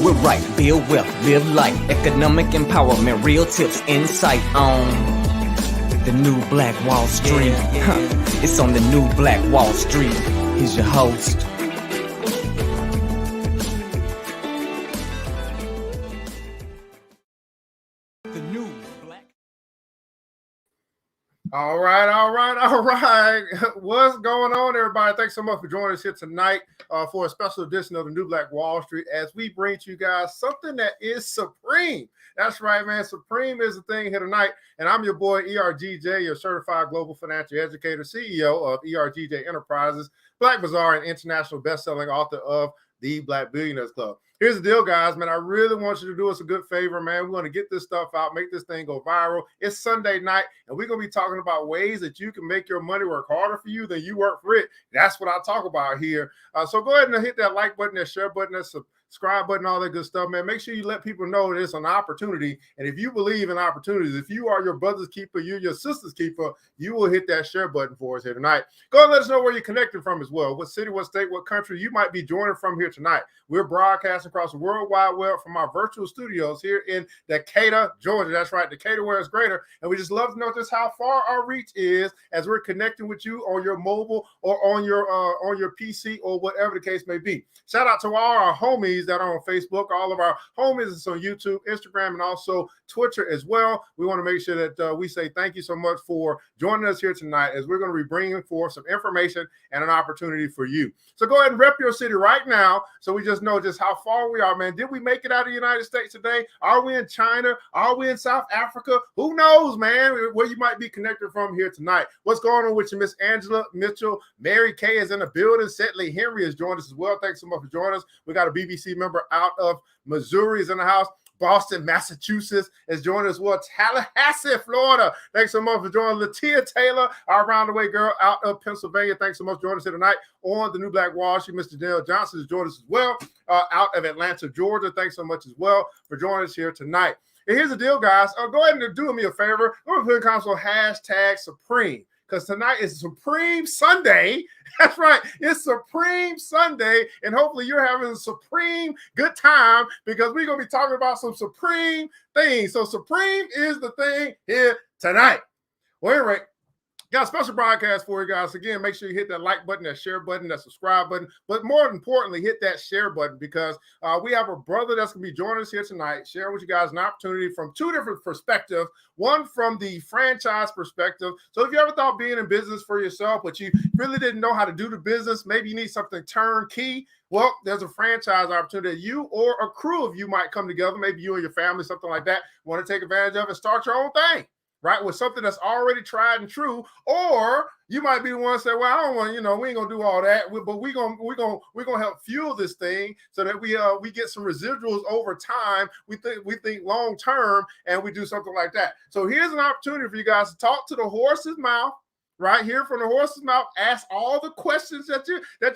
do it right, build wealth, live life, economic empowerment, real tips, insight on the new Black Wall Street. It's on the new Black Wall Street. Here's your host. The new Black. All right. What's going on, everybody? Thanks so much for joining us here tonight for a special edition of the New Black Wall Street as we bring to you guys something that is supreme. That's right, man. Supreme is the thing here tonight. And I'm your boy, ERGJ, your certified global financial educator, CEO of ERGJ Enterprises, Black Bazaar, and international best-selling author of The Black Billionaires Club. Here's the deal, guys, man. I really want you to do us a good favor, man. We want to get this stuff out, make this thing go viral. It's Sunday night, and we're going to be talking about ways that you can make your money work harder for you than you work for it. That's what I talk about here. So go ahead and hit that like button, that share button, that subscribe button, all that good stuff, man. Make sure you let people know that it's an opportunity. And if you believe in opportunities, if you are your brother's keeper, you're your sister's keeper, you will hit that share button for us here tonight. Go ahead and let us know where you're connected from as well. What city, what state, what country you might be joining from here tonight. We're broadcasting across the World Wide Web from our virtual studios here in Decatur, Georgia. That's right, Decatur, where it's greater. And we just love to know just how far our reach is as we're connecting with you on your mobile or on your PC or whatever the case may be. Shout out to all our homies that are on Facebook, all of our homies is on YouTube, Instagram, and also Twitter as well. We want to make sure that we say thank you so much for joining us here tonight as we're going to be bringing forth some information and an opportunity for you. So go ahead and rep your city right now so we just know just how far we are, man. Did we make it out of the United States today? Are we in China? Are we in South Africa? Who knows, man, where you might be connected from here tonight. What's going on with you, Miss Angela Mitchell? Mary Kay is in the building. Setley Henry has joined us as well. Thanks so much for joining us. We got a BBC member out of Missouri is in the house. Boston, Massachusetts is joining us as well. Tallahassee, Florida. Thanks so much for joining. Latia Taylor, our round-the-way girl out of Pennsylvania. Thanks so much for joining us here tonight on the New Black Wall Street. Mr. Dale Johnson has joined us as well out of Atlanta, Georgia. Thanks so much as well for joining us here tonight. And here's the deal, guys. Go ahead and do me a favor. Go ahead and put in console #Supreme. Because tonight is Supreme Sunday. That's right. It's Supreme Sunday. And hopefully you're having a supreme good time because we're going to be talking about some supreme things. So supreme is the thing here tonight. Well, anyway, got a special broadcast for you guys. Again, make sure you hit that like button, that share button, that subscribe button. But more importantly, hit that share button because we have a brother that's going to be joining us here tonight, sharing with you guys an opportunity from two different perspectives. One from the franchise perspective. So if you ever thought being in business for yourself, but you really didn't know how to do the business, maybe you need something turnkey. Well, there's a franchise opportunity that you or a crew of you might come together. Maybe you and your family, something like that, want to take advantage of and start your own thing. Right, with something that's already tried and true, or you might be the one to say, "Well, I don't want, we ain't gonna do all that, but we're gonna help fuel this thing so that we get some residuals over time. We think long term, and we do something like that." So here's an opportunity for you guys to talk to the horse's mouth, right here from the horse's mouth. Ask all the questions that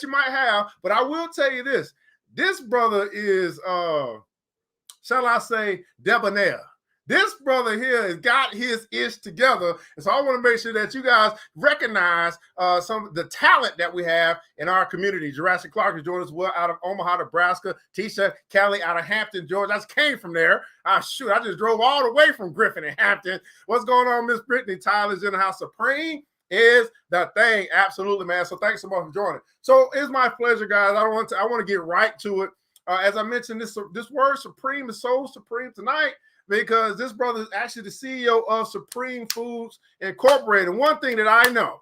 you might have. But I will tell you this: this brother is, shall I say, debonair. This brother here has got his ish together. And so I want to make sure that you guys recognize some of the talent that we have in our community. Jurassic Clark is joining us well out of Omaha, Nebraska. Tisha Kelly out of Hampton, Georgia. I just came from there. I just drove all the way from Griffin and Hampton. What's going on, Miss Brittany Tyler's in the house. Supreme is the thing. Absolutely, man. So thanks so much for joining. So it's my pleasure, guys. I want to get right to it. As I mentioned, this word supreme is so supreme tonight, because this brother is actually the CEO of Supreme Foods Incorporated. One thing that I know,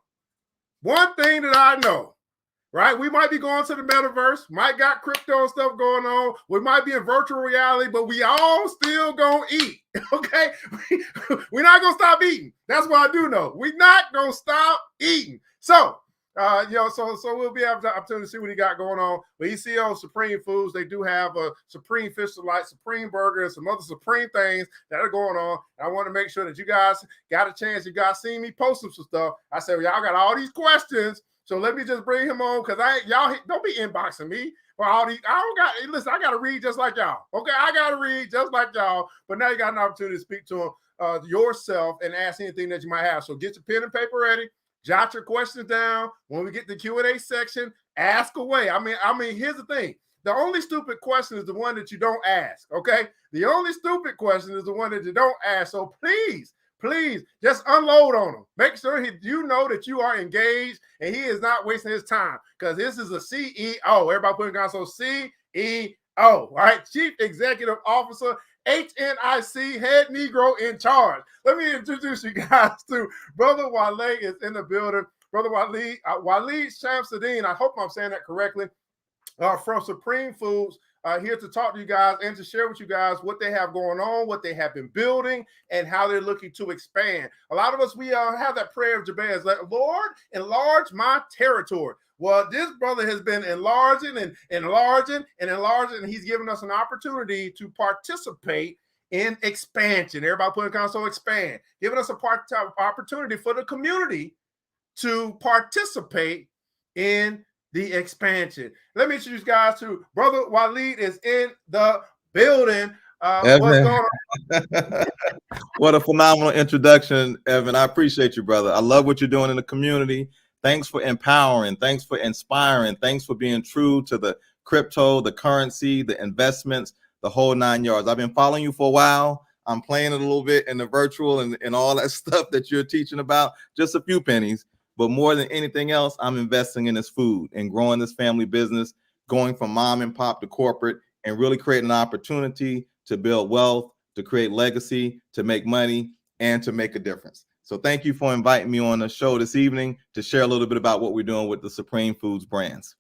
right? We might be going to the metaverse, might got crypto and stuff going on. We might be in virtual reality, but we all still gonna eat, okay? We're not gonna stop eating. That's what I do know. We're not gonna stop eating. So, so we'll be able to opportunity to see what he got going on. But he's CEO of Supreme Foods. They do have a Supreme Fish Delight, Supreme Burger, and some other Supreme things that are going on. And I want to make sure that you guys got a chance. You guys seen me posting some stuff. I said, well, y'all got all these questions, so let me just bring him on because y'all don't be inboxing me for all these. Listen, I got to read just like y'all. Okay, I got to read just like y'all. But now you got an opportunity to speak to him yourself and ask anything that you might have. So get your pen and paper ready. Jot your questions down. When we get to the Q&A section, ask away. I mean, here's the thing. The only stupid question is the one that you don't ask, okay? The only stupid question is the one that you don't ask. So please, just unload on him. Make sure you know that you are engaged and he is not wasting his time, because this is a CEO. Everybody putting down, so CEO, all right? Chief Executive Officer, HNIC, head Negro in charge. Let me introduce you guys to Brother Waleed is in the building. Brother Waleed Shamsid-Deen, I hope I'm saying that correctly, from Supreme Foods, here to talk to you guys and to share with you guys what they have going on, what they have been building, and how they're looking to expand. A lot of us, we have that prayer of Jabez, like, Lord, enlarge my territory. Well, this brother has been enlarging and enlarging and enlarging, and he's given us an opportunity to participate in expansion. Everybody put in console, expand. Giving us a opportunity for the community to participate in the expansion. Let me introduce you guys to Brother Waleed is in the building. What's going on? What a phenomenal introduction, Evan. I appreciate you, brother. I love what you're doing in the community. Thanks for empowering. Thanks for inspiring. Thanks for being true to the crypto, the currency, the investments, the whole 9 yards. I've been following you for a while. I'm playing it a little bit in the virtual and all that stuff that you're teaching about, just a few pennies. But more than anything else, I'm investing in this food and growing this family business, going from mom and pop to corporate, and really creating an opportunity to build wealth, to create legacy, to make money, and to make a difference. So thank you for inviting me on the show this evening to share a little bit about what we're doing with the Supreme Foods brands.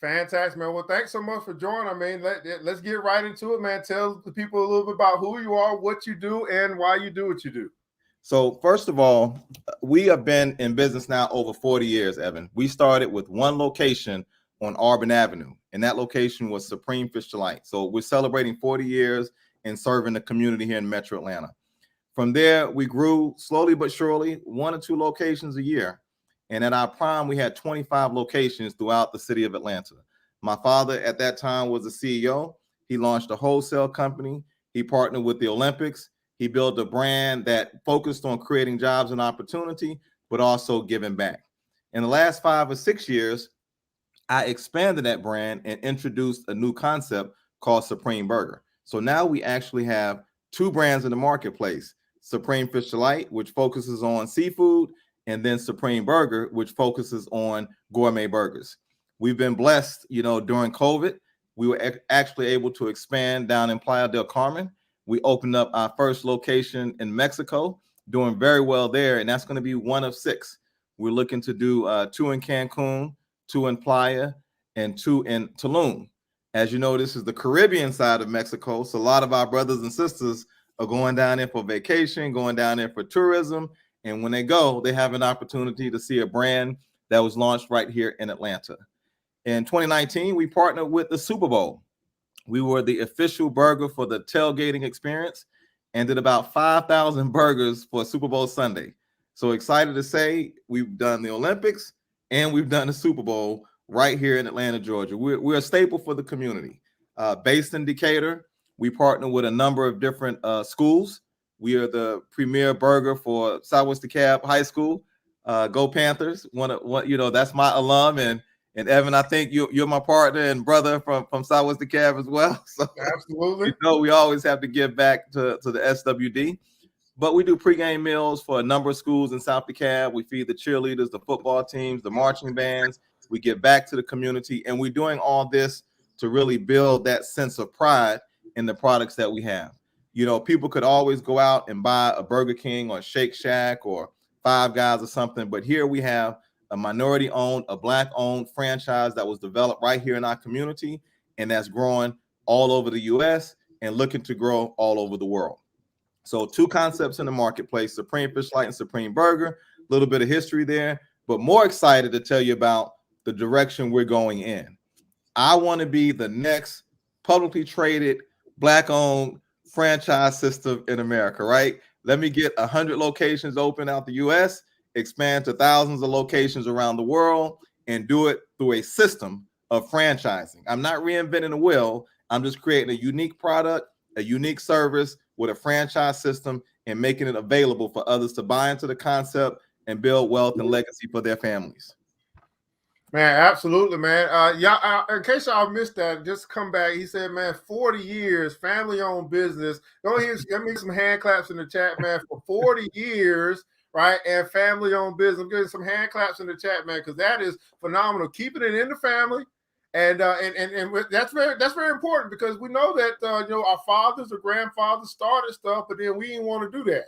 Fantastic, man. Well, thanks so much for joining. I mean, let's get right into it, man. Tell the people a little bit about who you are, what you do, and why you do what you do. So first of all, we have been in business now over 40 years, Evan. We started with one location on Auburn Avenue, and that location was Supreme Fish Delight. So we're celebrating 40 years and serving the community here in Metro Atlanta. From there, we grew slowly but surely, 1 or 2 locations a year. And at our prime, we had 25 locations throughout the city of Atlanta. My father at that time was the CEO. He launched a wholesale company. He partnered with the Olympics. He built a brand that focused on creating jobs and opportunity, but also giving back. In the last 5 or 6 years, I expanded that brand and introduced a new concept called Supreme Burger. So now we actually have 2 brands in the marketplace: Supreme Fish Delight, which focuses on seafood, and then Supreme Burger, which focuses on gourmet burgers. We've been blessed, during COVID, we were actually able to expand down in Playa del Carmen. We opened up our first location in Mexico, doing very well there, and that's going to be 1 of 6. We're looking to do 2 in Cancun, 2 in Playa, and 2 in Tulum. As you know, this is the Caribbean side of Mexico, so a lot of our brothers and sisters are going down there for vacation, going down there for tourism, and when they go, they have an opportunity to see a brand that was launched right here in Atlanta. In 2019, we partnered with the Super Bowl. We were the official burger for the tailgating experience and did about 5,000 burgers for Super Bowl Sunday. So excited to say we've done the Olympics and we've done the Super Bowl right here in Atlanta, Georgia. We're a staple for the community. Based in Decatur, we partner with a number of different schools. We are the premier burger for Southwest DeKalb High School. Go Panthers! That's my alum, and Evan, I think you're my partner and brother from Southwest DeKalb as well. So absolutely, we always have to give back to the SWD. But we do pregame meals for a number of schools in South DeKalb. We feed the cheerleaders, the football teams, the marching bands. We give back to the community, and we're doing all this to really build that sense of pride in the products that we have. People could always go out and buy a Burger King or Shake Shack or Five Guys or something, but here we have a minority-owned, a Black-owned franchise that was developed right here in our community, and that's growing all over the U.S. and looking to grow all over the world. So 2 concepts in the marketplace: Supreme Fish Light and Supreme Burger. A little bit of history there, but more excited to tell you about the direction we're going in. I want to be the next publicly traded Black-owned franchise system in America, right? Let me get 100 locations open out the U.S., expand to thousands of locations around the world, and do it through a system of franchising. I'm not reinventing the wheel. I'm just creating a unique product, a unique service with a franchise system, and making it available for others to buy into the concept and build wealth and legacy for their families. Man, absolutely, man. Yeah, in case y'all missed that, just come back. He said, man, 40 years, family-owned business. Go ahead, let me some hand claps in the chat, man, for 40 years, right? And family-owned business. I'm getting some hand claps in the chat, man, because that is phenomenal. Keeping it in the family. And that's very important because we know that our fathers or grandfathers started stuff, but then we didn't want to do that.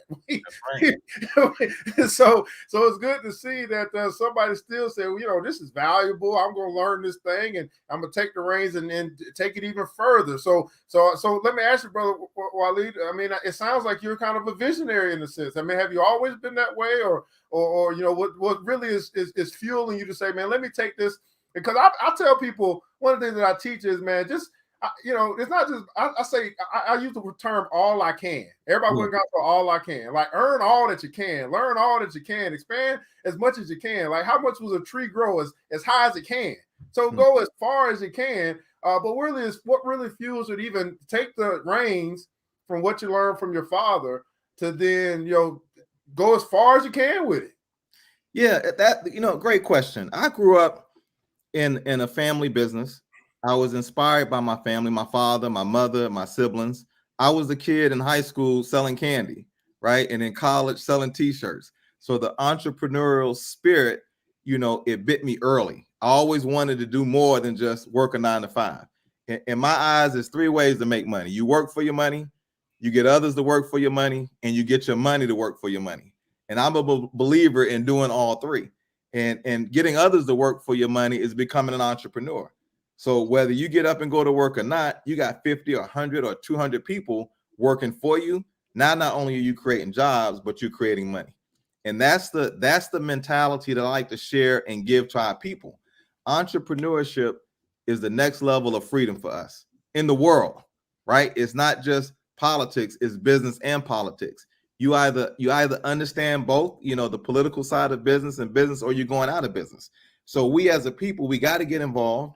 So it's good to see that somebody still said, this is valuable. I'm going to learn this thing, and I'm going to take the reins and take it even further. So let me ask you, brother Waleed. I mean, it sounds like you're kind of a visionary in a sense. I mean, have you always been that way, or what really is fueling you to say, man, let me take this? Because I tell people, one of the things that I teach is, man, just, it's not just, I say, I use the term all I can. Everybody went for all I can. Like, earn all that you can, learn all that you can, expand as much as you can. Like, how much will a tree grow? As high as it can. So go as far as you can. But really, is what really fuels it, even take the reins from what you learned from your father to then, go as far as you can with it. Yeah, that, great question. I grew up in a family business. I was inspired by my family, my father, my mother, my siblings. I was a kid in high school selling candy, right? And in college selling t-shirts. So the entrepreneurial spirit, it bit me early. I always wanted to do more than just work a 9 to 5. In my eyes, there's 3 ways to make money. You work for your money, you get others to work for your money, and you get your money to work for your money. And I'm a believer in doing all 3. And getting others to work for your money is becoming an entrepreneur. So whether you get up and go to work or not, you got 50 or 100 or 200 people working for you. Now, not only are you creating jobs, but you're creating money. And that's the mentality that I like to share and give to our people. Entrepreneurship is the next level of freedom for us in the world, right? It's not just politics, it's business and politics. You either understand both, the political side of business, or you're going out of business. So we as a people, we got to get involved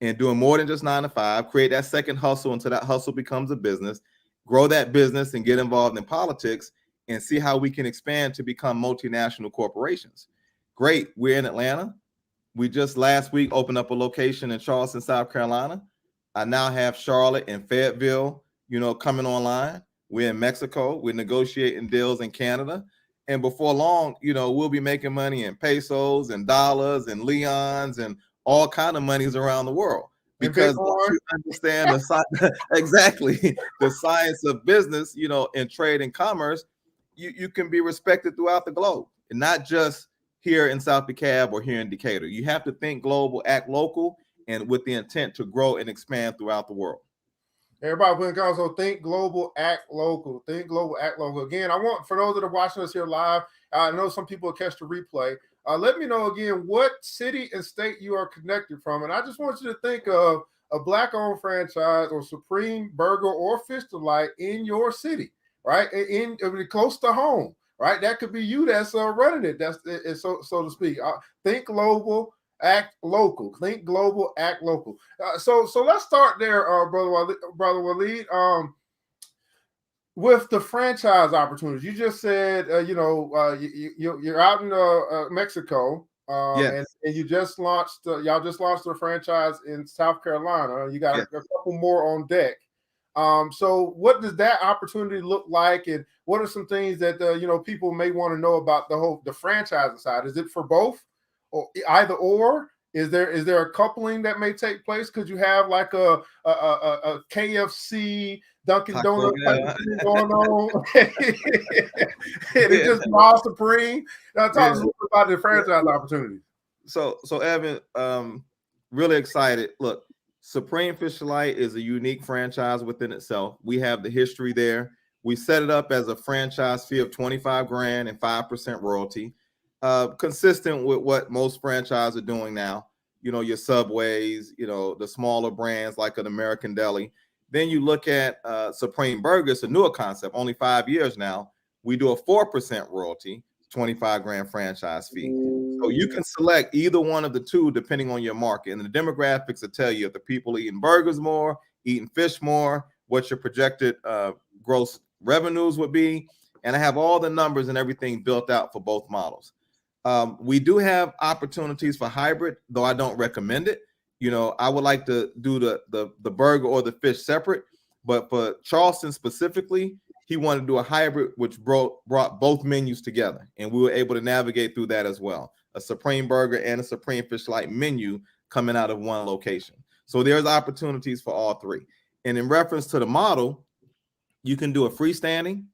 in doing more than just 9 to 5, create that second hustle until that hustle becomes a business, grow that business and get involved in politics and see how we can expand to become multinational corporations. Great. We're in Atlanta. We just last week opened up a location in Charleston, South Carolina. I now have Charlotte and Fayetteville, coming online. We're in Mexico. We're negotiating deals in Canada. And before long, we'll be making money in pesos and dollars and leons and all kind of monies around the world. Because once you understand exactly the science of business, in trade and commerce, you can be respected throughout the globe, and not just here in South DeKalb or here in Decatur. You have to think global, act local, and with the intent to grow and expand throughout the world. Everybody, when it comes, so think global, act local. Think global, act local. Again, I want, for those that are watching us here live, I know some people will catch the replay. Let me know again what city and state you are connected from. And I just want you to think of a Black-owned franchise or Supreme Burger or Fish Delight in your city, right? In close to home, right? That could be you that's running it. That's so to speak. Think global, act local. Think global, act local. So let's start there, brother Waleed. With the franchise opportunities, you just said, you're out in Mexico, Yes. and you just launched. Y'all just launched a franchise in South Carolina. You got a couple more on deck. So what does that opportunity look like, and what are some things that people may want to know about the franchising side? Is it for both, or either or? Is there a coupling that may take place? Could you have like a KFC, Dunkin' Donuts going on? It's just all Supreme. Now, talk to us about the franchise opportunities. So Evan, really excited. Look, Supreme Fish Delight is a unique franchise within itself. We have the history there. We set it up as a franchise fee of $25,000 and 5% royalty. Consistent with what most franchises are doing now, your Subways, the smaller brands like an American Deli. Then you look at Supreme Burgers, a newer concept, only 5 years now. We do a 4% royalty, $25,000 franchise fee. So you can select either one of the two depending on your market. And the demographics will tell you if the people are eating burgers more, eating fish more, what your projected gross revenues would be. And I have all the numbers and everything built out for both models. We do have opportunities for hybrid, though I don't recommend it. I would like to do the burger or the fish separate, but for Charleston specifically, he wanted to do a hybrid, which brought both menus together, and we were able to navigate through that as well. A Supreme Burger and a Supreme Fish Light menu coming out of one location. So there's opportunities for all three. And in reference to the model, you can do a freestanding,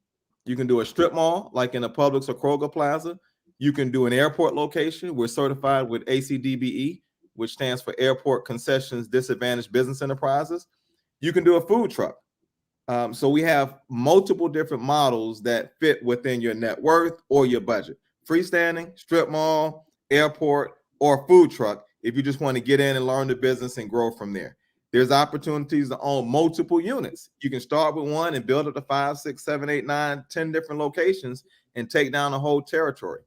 you can do a strip mall like in a Publix or Kroger Plaza. You can do an airport location. We're certified with ACDBE, which stands for Airport Concessions Disadvantaged Business Enterprises. You can do a food truck. So we have multiple different models that fit within your net worth or your budget. Freestanding, strip mall, airport, or food truck if you just want to get in and learn the business and grow from there. There's opportunities to own multiple units. You can start with one and build up to 5, 6, 7, 8, 9, 10 different locations and take down a whole territory.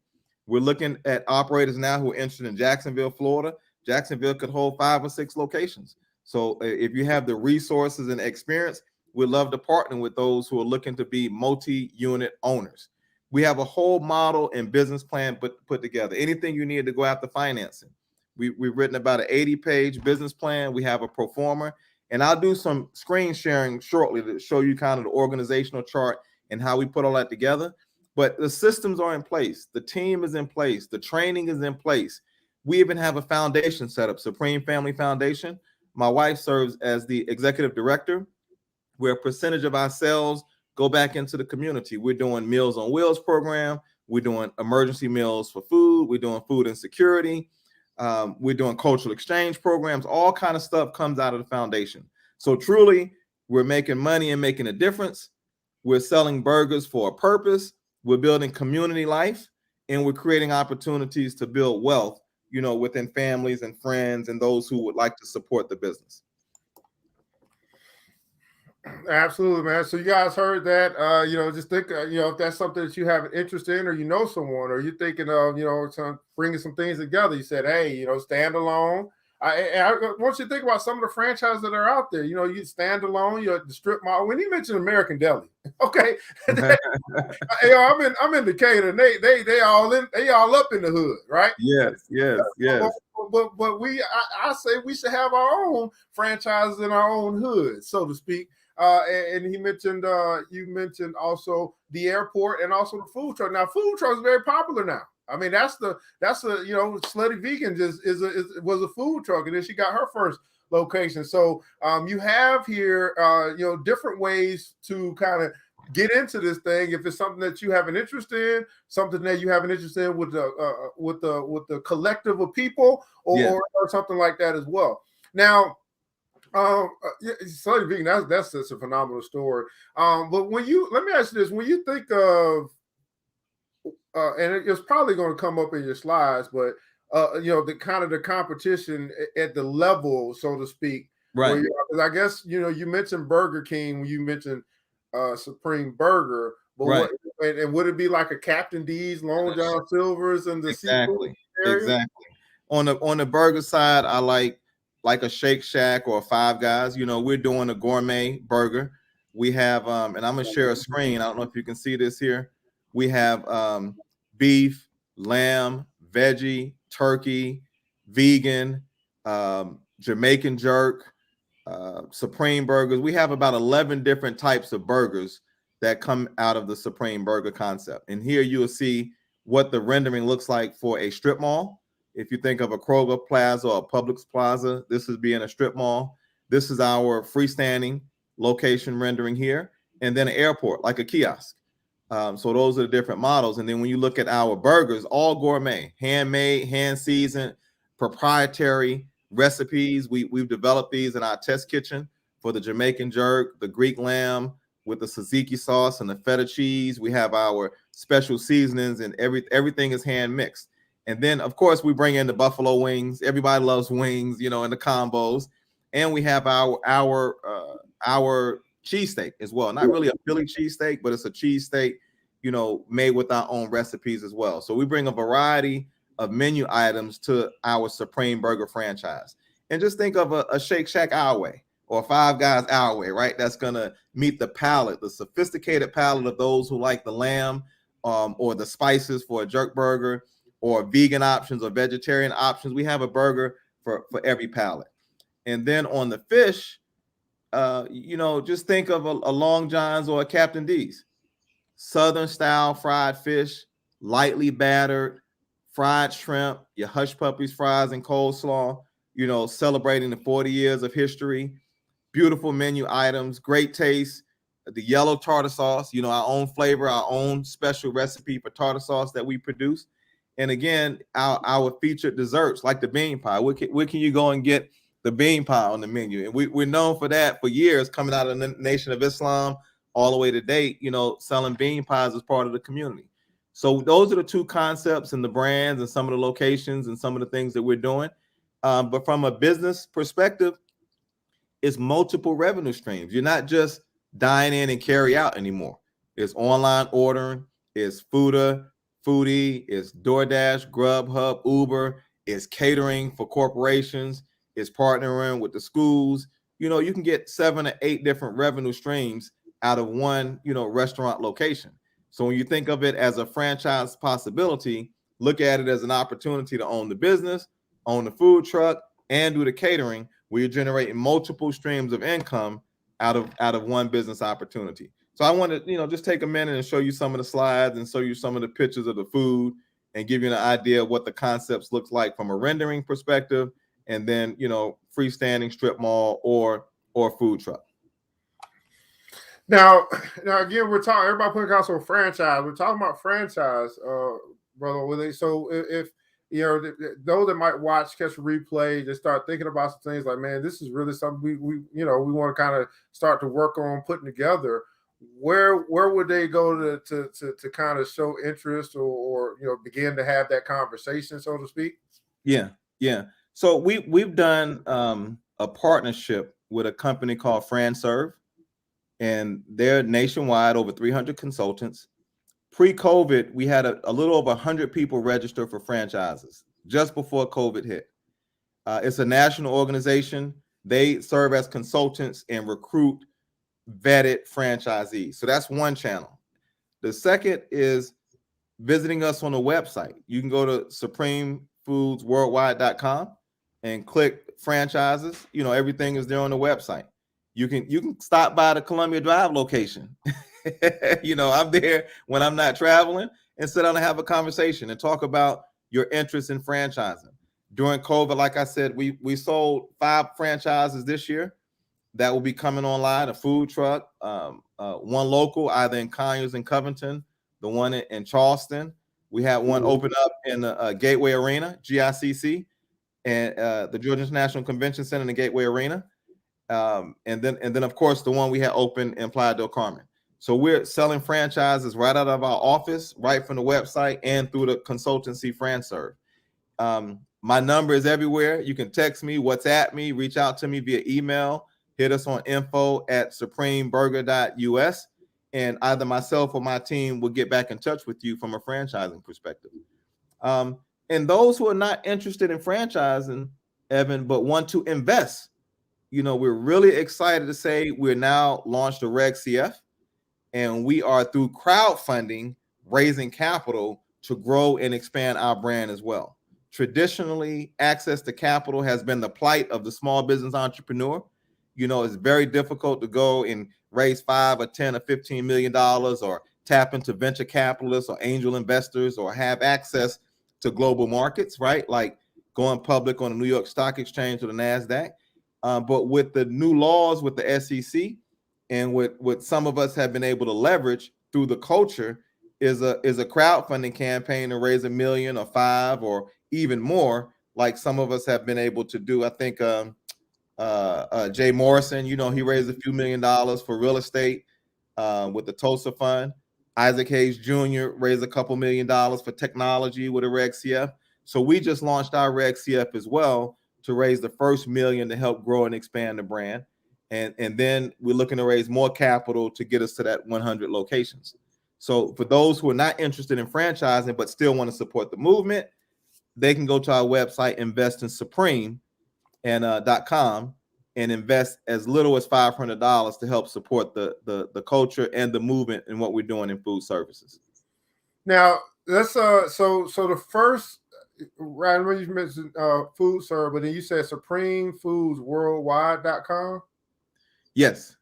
We're looking at operators now who are interested in Jacksonville, Florida. Jacksonville could hold 5 or 6 locations. So if you have the resources and experience, we'd love to partner with those who are looking to be multi-unit owners. We have a whole model and business plan put together. Anything you need to go after financing. We've written about an 80-page business plan. We have a pro forma, and I'll do some screen sharing shortly to show you kind of the organizational chart and how we put all that together. But the systems are in place. The team is in place. The training is in place. We even have a foundation set up, Supreme Family Foundation. My wife serves as the executive director, where a percentage of our sales go back into the community. We're doing Meals on Wheels program. We're doing emergency meals for food. We're doing food insecurity. We're doing cultural exchange programs. All kind of stuff comes out of the foundation. So truly, we're making money and making a difference. We're selling burgers for a purpose. We're building community life, and we're creating opportunities to build wealth, within families and friends and those who would like to support the business. Absolutely, man. So you guys heard that, just think, if that's something that you have an interest in, or someone, or you're thinking of, bringing some things together. You said, hey, stand alone. I want you to think about some of the franchises that are out there. You stand alone. You're at the strip mall. When you mentioned American Deli, okay, I'm in Decatur, and they all up in the hood, right? Yes. But I say we should have our own franchises in our own hood, so to speak. And he mentioned, you mentioned also the airport and also the food truck. Now, food truck is very popular now. I mean, that's a Slutty Vegan was a food truck, and then she got her first location. So you have here, different ways to kind of get into this thing. If it's something that you have an interest in, something that you have an interest in with the collective of people, or something like that as well. Now, Slutty Vegan, that's just a phenomenal story. But let me ask you this: when you think of and it's probably going to come up in your slides, but the kind of the competition at the level, so to speak, right? Because I guess you mentioned Burger King when you mentioned Supreme Burger, but right. And would it be like a Captain D's, Long John Silver's, and the exactly? On the burger side, I like a Shake Shack or a Five Guys. We're doing a gourmet burger. We have and I'm gonna share a screen. I don't know if you can see this here. We have beef, lamb, veggie, turkey, vegan, Jamaican jerk, Supreme burgers. We have about 11 different types of burgers that come out of the Supreme Burger concept. And here you will see what the rendering looks like for a strip mall. If you think of a Kroger Plaza or a Publix Plaza, this is being a strip mall. This is our freestanding location rendering here. And then an airport, like a kiosk. So those are the different models. And then when you look at our burgers, all gourmet, handmade, hand seasoned, proprietary recipes. We've developed these in our test kitchen for the Jamaican jerk, the Greek lamb with the tzatziki sauce and the feta cheese. We have our special seasonings, and everything is hand mixed. And then, of course, we bring in the buffalo wings. Everybody loves wings, in the combos. And we have our cheesesteak as well. Not really a Philly cheesesteak, but it's a cheesesteak, made with our own recipes as well. So we bring a variety of menu items to our Supreme Burger franchise. And just think of a Shake Shack our way or Five Guys our way, right? That's going to meet the palate, the sophisticated palate of those who like the lamb or the spices for a jerk burger, or vegan options or vegetarian options. We have a burger for every palate. And then on the fish, just think of a Long John's or a Captain D's. Southern style fried fish, lightly battered, fried shrimp, your hush puppies, fries, and coleslaw, celebrating the 40 years of history. Beautiful menu items, great taste. The yellow tartar sauce, our own flavor, our own special recipe for tartar sauce that we produce. And again, our featured desserts like the bean pie. Where can you go and get the bean pie on the menu? And we're known for that for years, coming out of the Nation of Islam all the way to date, selling bean pies as part of the community. So those are the two concepts and the brands and some of the locations and some of the things that we're doing. But from a business perspective, it's multiple revenue streams. You're not just dine in and carry out anymore. It's online ordering, it's foodie, it's DoorDash, Grubhub, Uber, it's catering for corporations, it's partnering with the schools. You can get 7 or 8 different revenue streams out of one, restaurant location. So when you think of it as a franchise possibility, look at it as an opportunity to own the business, own the food truck, and do the catering, where you're generating multiple streams of income out of one business opportunity. So I want to, just take a minute and show you some of the slides and show you some of the pictures of the food and give you an idea of what the concepts looks like from a rendering perspective, and then, freestanding strip mall or food truck. Now again, we're talking, everybody putting out on franchise. We're talking about franchise, Brother Waleed. So if those that might watch, catch a replay, just start thinking about some things like, man, this is really something we want to kind of start to work on putting together. Where would they go to kind of show interest or begin to have that conversation, so to speak? Yeah. So we've done a partnership with a company called FranServe, and they're nationwide, over 300 consultants. Pre-COVID, we had a little over 100 people register for franchises just before COVID hit. It's a national organization. They serve as consultants and recruit vetted franchisees. So that's one channel. The second is visiting us on the website. You can go to supremefoodsworldwide.com and click franchises. Everything is there on the website. You can stop by the Columbia Drive location. I'm there when I'm not traveling, and sit down and have a conversation and talk about your interest in franchising. During COVID, like I said, we sold 5 franchises this year that will be coming online, a food truck, one local, either in Conyers and Covington, the one in Charleston. We had one open up in the Gateway Arena, GICC, and the Georgia International Convention Center in the Gateway Arena. And then of course the one we had open in Playa del Carmen. So we're selling franchises right out of our office, right from the website, and through the consultancy FranServe. My number is everywhere. You can text me, WhatsApp me, reach out to me via email, hit us on info@supremeburger.us, and either myself or my team will get back in touch with you from a franchising perspective. And those who are not interested in franchising, Evan, but want to invest, we're really excited to say we're now launched a Reg CF, and we are, through crowdfunding, raising capital to grow and expand our brand as well. Traditionally, access to capital has been the plight of the small business entrepreneur. It's very difficult to go and raise $5 or $10 or $15 million, or tap into venture capitalists or angel investors, or have access to global markets, right? Like going public on the New York Stock Exchange or the NASDAQ. But with the new laws with the SEC, and what some of us have been able to leverage through the culture, is a crowdfunding campaign to raise $1 million or $5 or even more, like some of us have been able to do. I think Jay Morrison, he raised a few $1 million for real estate with the Tulsa Fund. Isaac Hayes Jr. raised a couple $1 million for technology with a Reg CF. So we just launched our Reg CF as well to raise the first $1 million to help grow and expand the brand. And then we're looking to raise more capital to get us to that 100 locations. So for those who are not interested in franchising but still want to support the movement, they can go to our website, investinsupreme.com, and invest as little as $500 to help support the culture and the movement and what we're doing in food services. Now, let's so the first, right, when you mentioned food serve, but then you said supremefoodsworldwide.com. Yes.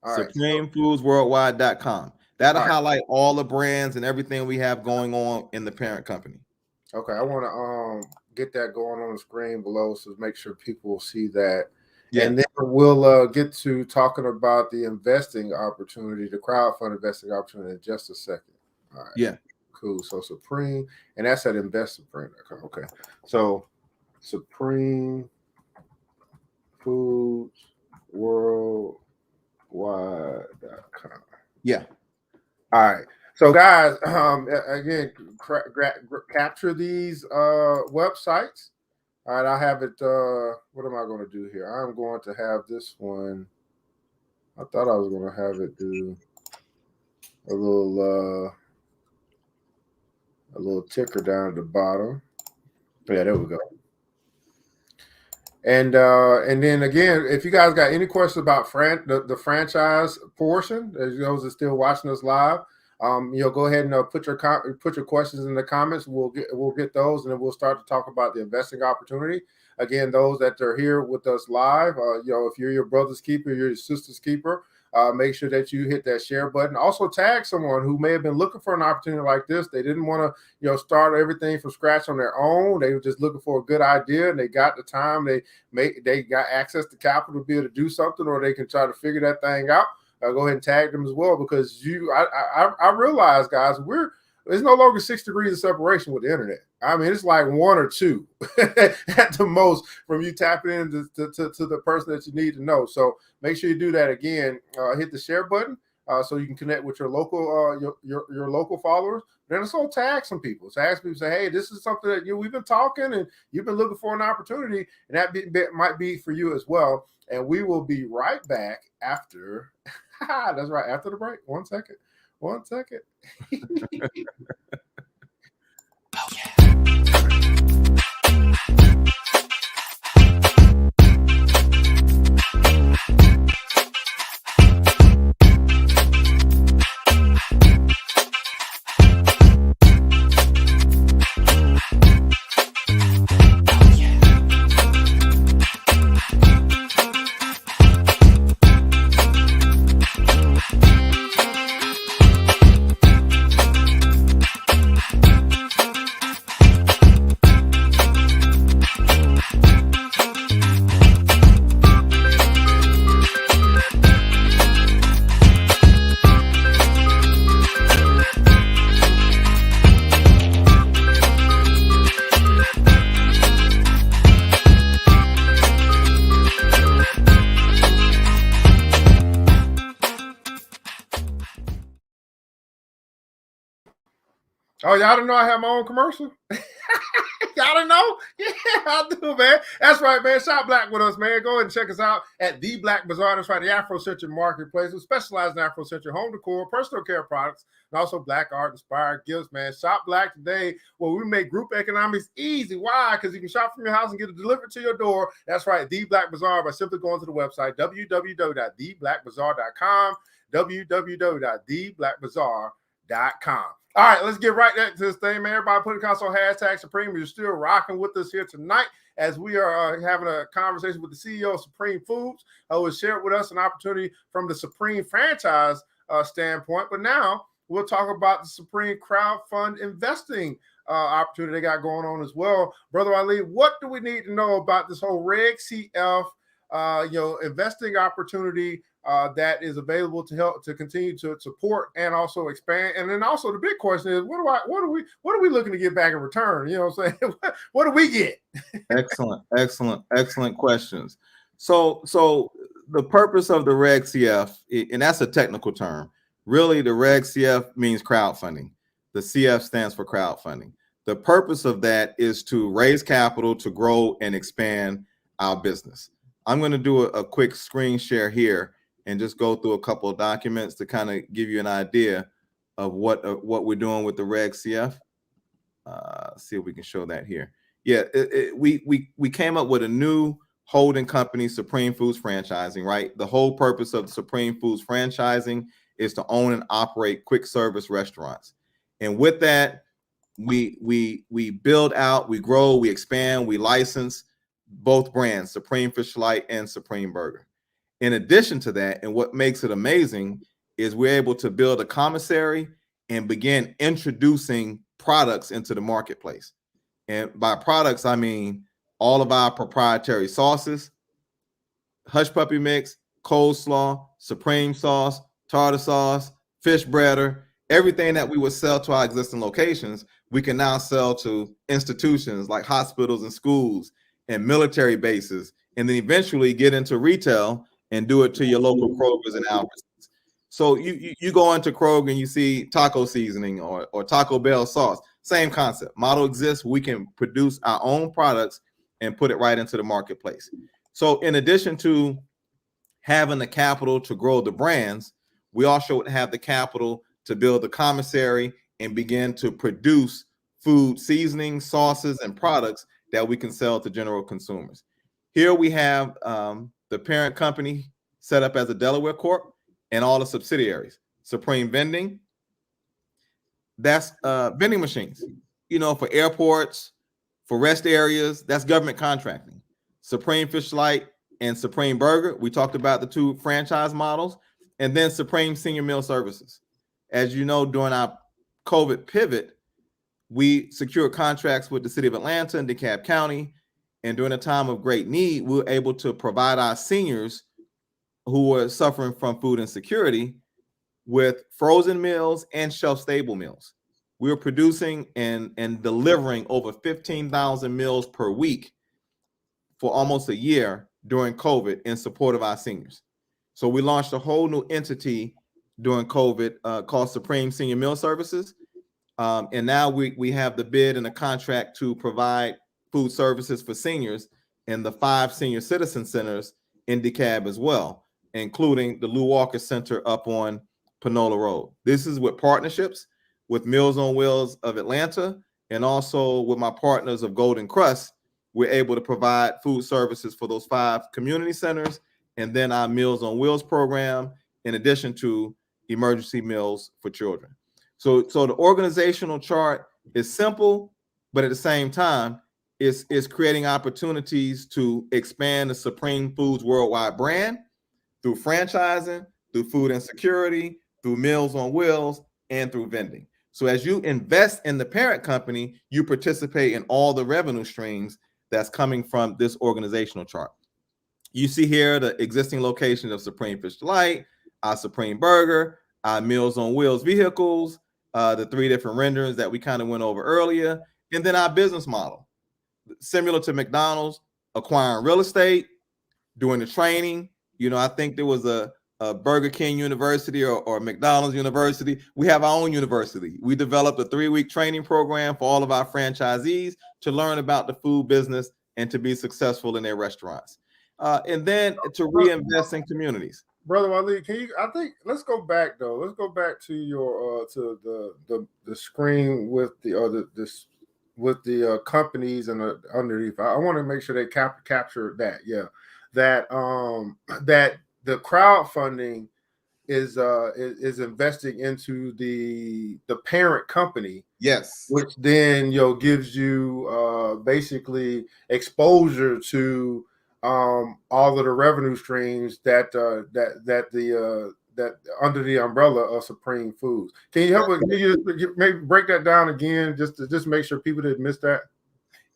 All right. SupremeFoodsWorldwide.com. That'll All right. highlight all the brands and everything we have going on in the parent company. Okay, I want to get that going on the screen below, so make sure people will see that. Yeah. And then we'll get to talking about the investing opportunity, the crowdfund investing opportunity in just a second. All right. Yeah. Cool. So Supreme, and that's at investsupreme.com. Okay. So Supreme Foods Worldwide.com. Yeah. All right. So guys, again, capture these websites. All right, I have it. What am I going to do here? I'm going to have this one. I thought I was going to have it do a little ticker down at the bottom. Yeah, there we go. And then again, if you guys got any questions about the franchise portion, as those are still watching us live, go ahead and put your questions in the comments. We'll get those, and then we'll start to talk about the investing opportunity. Again, those that are here with us live, if you're your brother's keeper, you're your sister's keeper, make sure that you hit that share button. Also tag someone who may have been looking for an opportunity like this. They didn't want to, start everything from scratch on their own. They were just looking for a good idea, and they got the time. They got access to capital to be able to do something, or they can try to figure that thing out. Go ahead and tag them as well, because I realize, guys, there's no longer 6 degrees of separation with the internet. I mean, it's like 1 or 2 at the most from you tapping into to the person that you need to know. So make sure you do that again. Hit the share button so you can connect with your local your local followers. Then also tag some people. Tag people, say, hey, this is something that we've been talking and you've been looking for an opportunity, and that might be for you as well. And we will be right back after. That's right, after the break. 1 second. 1 second. Oh, yeah. Oh, y'all didn't know I have my own commercial? Y'all didn't know? Yeah, I do, man. That's right, man. Shop Black with us, man. Go ahead and check us out at The Black Bazaar. That's right, the Afrocentric Marketplace. We specialize in Afrocentric home decor, personal care products, and also Black art-inspired gifts, man. Shop Black today, where we make group economics easy. Why? Because you can shop from your house and get it delivered to your door. That's right, The Black Bazaar, by simply going to the website, www.theblackbazaar.com, www.theblackbazaar.com. All right, let's get right to this thing, man. Everybody put a console hashtag Supreme. You're still rocking with us here tonight as we are having a conversation with the CEO of Supreme Foods, who has shared with us an opportunity from the Supreme franchise standpoint. But now we'll talk about the Supreme crowdfund investing opportunity they got going on as well. Brother Waleed, what do we need to know about this whole Reg CF investing opportunity that is available to help to continue to support and also expand? And then also the big question is, what are we looking to get back in return? You know what I'm saying? What do we get? Excellent questions. So the purpose of the Reg CF, and that's a technical term. Really, the Reg CF means crowdfunding. The CF stands for crowdfunding. The purpose of that is to raise capital to grow and expand our business. I'm going to do a quick screen share here and just go through a couple of documents to kind of give you an idea of what we're doing with the Reg CF. See if we can show that here. Yeah, we came up with a new holding company, Supreme Foods Franchising, right? The whole purpose of the Supreme Foods Franchising is to own and operate quick service restaurants. And with that, we build out, we grow, we expand, we license both brands, Supreme Fish Light and Supreme Burger. In addition to that, and what makes it amazing is we're able to build a commissary and begin introducing products into the marketplace. And by products, I mean all of our proprietary sauces, hush puppy mix, coleslaw, supreme sauce, tartar sauce, fish breader, everything that we would sell to our existing locations, we can now sell to institutions like hospitals and schools and military bases, and then eventually get into retail and do it to your local Krogers and Albertsons. So you go into Kroger and you see taco seasoning or Taco Bell sauce, same concept. Model exists. We can produce our own products and put it right into the marketplace. So in addition to having the capital to grow the brands, we also have the capital to build the commissary and begin to produce food seasonings, sauces, and products that we can sell to general consumers. Here we have the parent company set up as a Delaware Corp and all the subsidiaries. Supreme Vending, that's vending machines, for airports, for rest areas, that's government contracting. Supreme Fish Light and Supreme Burger, we talked about the two franchise models, and then Supreme Senior Meal Services. As you know, during our COVID pivot, we secured contracts with the city of Atlanta and DeKalb County. And during a time of great need, we were able to provide our seniors who were suffering from food insecurity with frozen meals and shelf-stable meals. We were producing and delivering over 15,000 meals per week for almost a year during COVID in support of our seniors. So we launched a whole new entity during COVID called Supreme Senior Meal Services. And now we have the bid and the contract to provide food services for seniors in the 5 senior citizen centers in DeKalb as well, including the Lou Walker Center up on Panola Road. This is with partnerships with Meals on Wheels of Atlanta, and also with my partners of Golden Crust. We're able to provide food services for those 5 community centers, and then our Meals on Wheels program, in addition to emergency meals for children. So the organizational chart is simple, but at the same time, is creating opportunities to expand the Supreme Foods Worldwide brand through franchising, through food insecurity, through Meals on Wheels, and through vending. So as you invest in the parent company, you participate in all the revenue streams that's coming from this organizational chart. You see here the existing locations of Supreme Fish Delight, our Supreme Burger, our Meals on Wheels vehicles, the 3 different renderings that we kind of went over earlier, and then our business model. Similar to McDonald's, acquiring real estate, doing the training. I think there was a Burger King University or McDonald's University. We have our own university. We developed a 3-week training program for all of our franchisees to learn about the food business and to be successful in their restaurants. And then to reinvest in communities. Brother Waleed, let's go back though. Let's go back to your to the screen with the companies and underneath. I want to make sure they capture that. Yeah, that the crowdfunding is investing into the parent company. Yes, which then gives you basically exposure to all of the revenue streams that under the umbrella of Supreme Foods. Can you help us? Can you maybe break that down again, just to make sure people didn't miss that?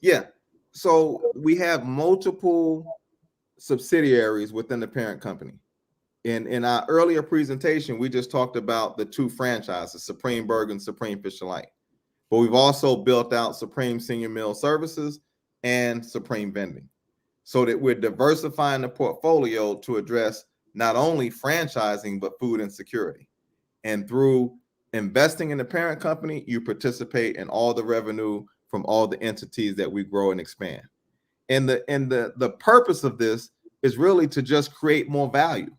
Yeah. So we have multiple subsidiaries within the parent company. In our earlier presentation, we just talked about the 2 franchises, Supreme Burger and Supreme Fish Delight. But we've also built out Supreme Senior Meal Services and Supreme Vending, so that we're diversifying the portfolio to address not only franchising, but food insecurity. And through investing in the parent company, you participate in all the revenue from all the entities that we grow and expand. And the purpose of this is really to just create more value,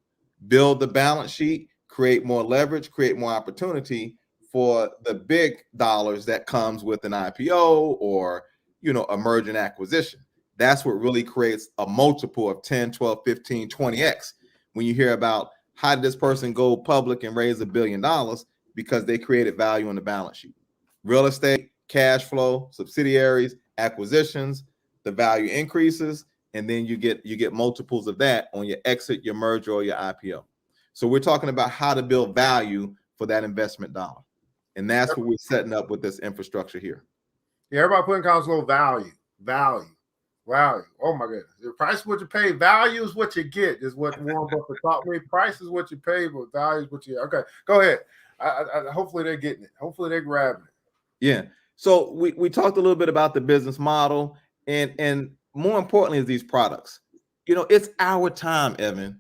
build the balance sheet, create more leverage, create more opportunity for the big dollars that comes with an IPO or, a merger and acquisition. That's what really creates a multiple of 10, 12, 15, 20x. When you hear about how did this person go public and raise $1 billion, because they created value on the balance sheet. Real estate, cash flow, subsidiaries, acquisitions, the value increases, and then you get multiples of that on your exit, your merger, or your IPO. So we're talking about how to build value for that investment dollar. And that's what we're setting up with this infrastructure here. Yeah, everybody putting comments low value. Oh my goodness. The price is what you pay. Value is what you get, is what Warren Buffett taught me. Price is what you pay, but value is what you get. Okay, go ahead. Hopefully they're getting it. Hopefully they're grabbing it. Yeah. So we talked a little bit about the business model and more importantly is these products. It's our time, Evan.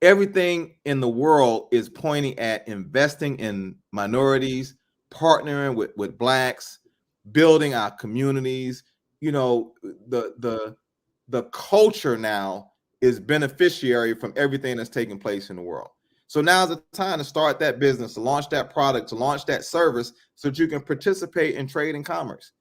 Everything in the world is pointing at investing in minorities, partnering with Blacks, building our communities. The culture now is beneficiary from everything that's taking place in the world. So now's the time to start that business, to launch that product, to launch that service so that you can participate in trade and commerce.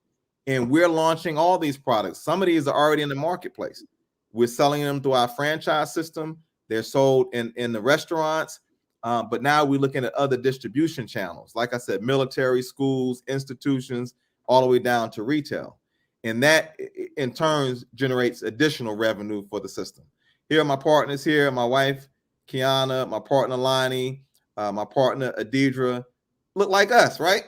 And we're launching all these products. Some of these are already in the marketplace. We're selling them through our franchise system. They're sold in the restaurants, but now we're looking at other distribution channels. Like I said, military, schools, institutions, all the way down to retail. And that in turn generates additional revenue for the system. Here are my partners here, my wife, Kiana, my partner, Lonnie, my partner, Adidra, look like us, right?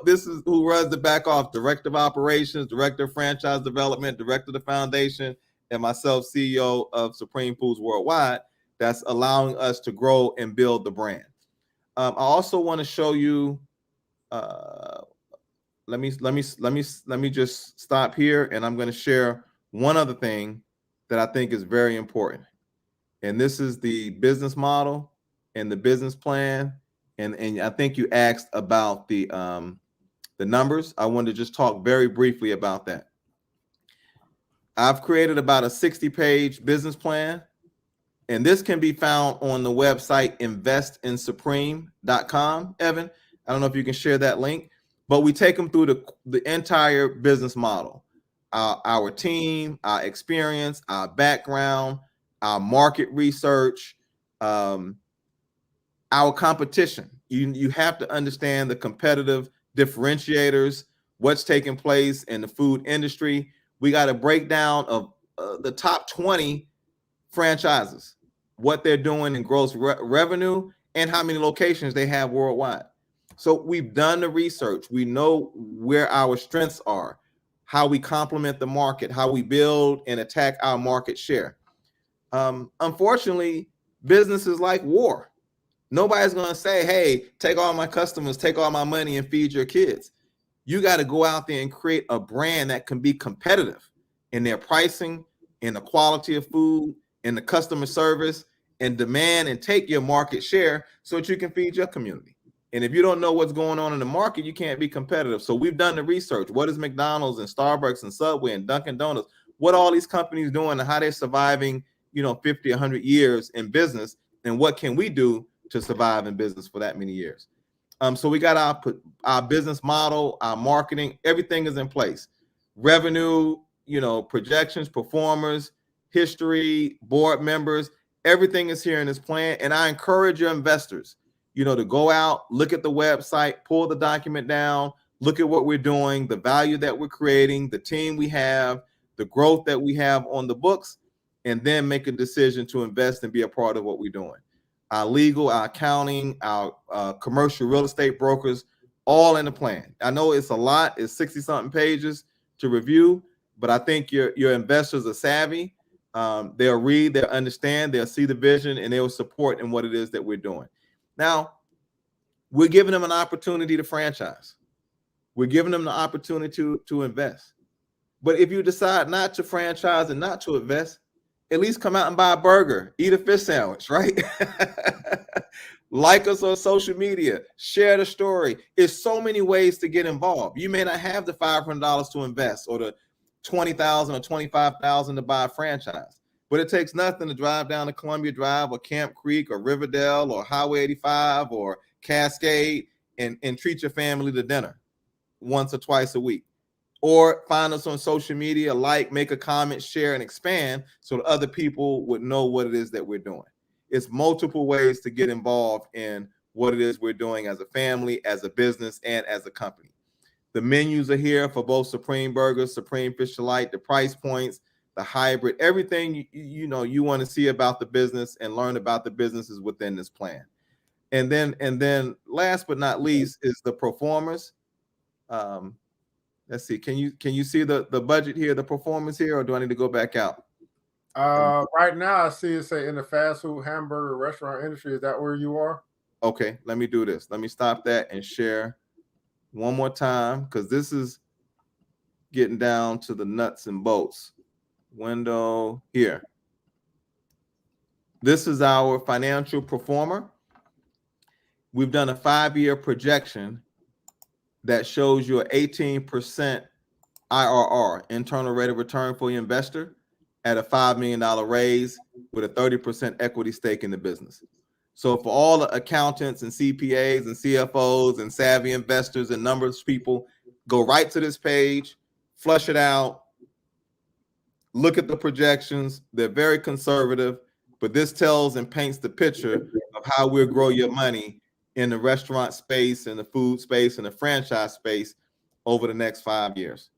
This is who runs the back office: director of operations, director of franchise development, director of the foundation, and myself, CEO of Supreme Foods Worldwide. That's allowing us to grow and build the brand. I also want to show you. Let me just stop here, and I'm going to share one other thing that I think is very important. And this is the business model and the business plan. And I think you asked about the numbers. I wanted to just talk very briefly about that. I've created about a 60-page business plan, and this can be found on the website investinsupreme.com. Evan, I don't know if you can share that link, but we take them through the entire business model, our team, our experience, our background, our market research, our competition. You have to understand the competitive differentiators, what's taking place in the food industry. We got a breakdown of the top 20 franchises, what they're doing in gross revenue, and how many locations they have worldwide. So we've done the research. We know where our strengths are, how we complement the market, how we build and attack our market share. Unfortunately, business is like war. Nobody's going to say, hey, take all my customers, take all my money and feed your kids. You got to go out there and create a brand that can be competitive in their pricing, in the quality of food, in the customer service, and demand and take your market share so that you can feed your community. And if you don't know what's going on in the market, you can't be competitive. So we've done the research. What is McDonald's and Starbucks and Subway and Dunkin' Donuts? What are all these companies doing and how they're surviving, 50, 100 years in business? And what can we do to survive in business for that many years? So we got our business model, our marketing, everything is in place. Revenue, projections, performers, history, board members, everything is here in this plan. And I encourage your investors, to go out, look at the website, pull the document down, look at what we're doing, the value that we're creating, the team we have, the growth that we have on the books, and then make a decision to invest and be a part of what we're doing. Our legal, our accounting, our commercial real estate brokers, all in the plan. I know it's a lot. It's 60-something pages to review, but I think your investors are savvy. They'll read, they'll understand, they'll see the vision, and they'll support in what it is that we're doing. Now, we're giving them an opportunity to franchise. We're giving them the opportunity to invest. But if you decide not to franchise and not to invest, at least come out and buy a burger, eat a fish sandwich, right? Like us on social media, share the story. There's so many ways to get involved. You may not have the $500 to invest or the $20,000 or $25,000 to buy a franchise, but it takes nothing to drive down to Columbia Drive or Camp Creek or Riverdale or Highway 85 or Cascade and treat your family to dinner once or twice a week. Or find us on social media, make a comment, share, and expand so that other people would know what it is that we're doing. It's multiple ways to get involved in what it is we're doing as a family, as a business, and as a company. The menus are here for both Supreme Burgers, Supreme Fish Delight, the price points, the hybrid, everything you want to see about the business and learn about the businesses within this plan. And then last but not least is the performers. Let's see. Can you see the budget here, the performance here, or do I need to go back out? Right now I see it say in the fast food hamburger restaurant industry. Is that where you are? Okay, let me do this. Let me stop that and share one more time, because this is getting down to the nuts and bolts. Window here. This is our financial performer. We've done a 5-year projection that shows you an 18% IRR, internal rate of return for your investor, at a $5 million raise with a 30% equity stake in the business. So for all the accountants and CPAs and CFOs and savvy investors and numbers people, go right to this page, flush it out, look at the projections. They're very conservative, but this tells and paints the picture of how we'll grow your money in the restaurant space and the food space and the franchise space over the next 5 years.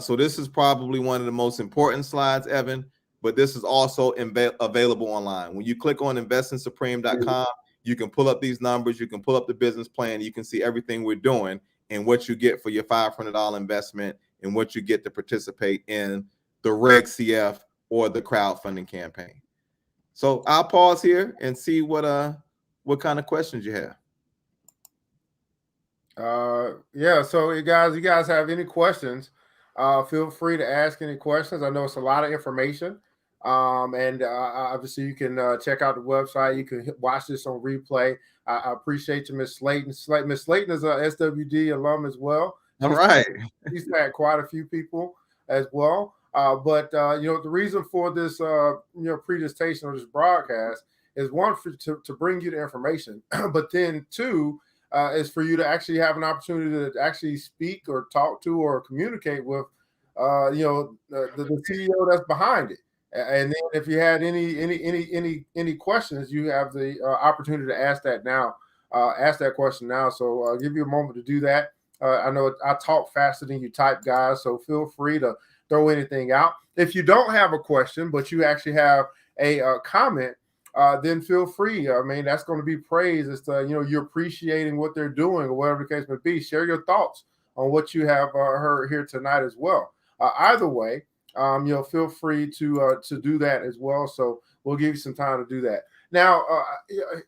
So this is probably one of the most important slides, Evan, but this is also available online. When you click on investinsupreme.com, you can pull up these numbers, you can pull up the business plan, you can see everything we're doing and what you get for your $500 investment and what you get to participate in the Reg CF or the crowdfunding campaign. So I'll pause here and see what kind of questions you have. Yeah, so you guys have any questions, feel free to ask any questions. I know it's a lot of information. And obviously you can check out the website. You can watch this on replay. I appreciate you, Miss Slayton. Miss Slayton is a SWD alum as well. All right. She's had quite a few people as well. But the reason for this presentation or this broadcast is one, to bring you the information, but then two, is for you to actually have an opportunity to actually speak or talk to or communicate with the CEO that's behind it. And then if you had any questions, you have the opportunity to ask that now. Ask that question now. So I'll give you a moment to do that. I know I talk faster than you type, guys, so feel free to throw anything out. If you don't have a question, but you actually have a comment, then feel free. I mean, that's going to be praise. It's you're appreciating what they're doing or whatever the case may be. Share your thoughts on what you have heard here tonight as well. Either way, feel free to do that as well. So we'll give you some time to do that. Now,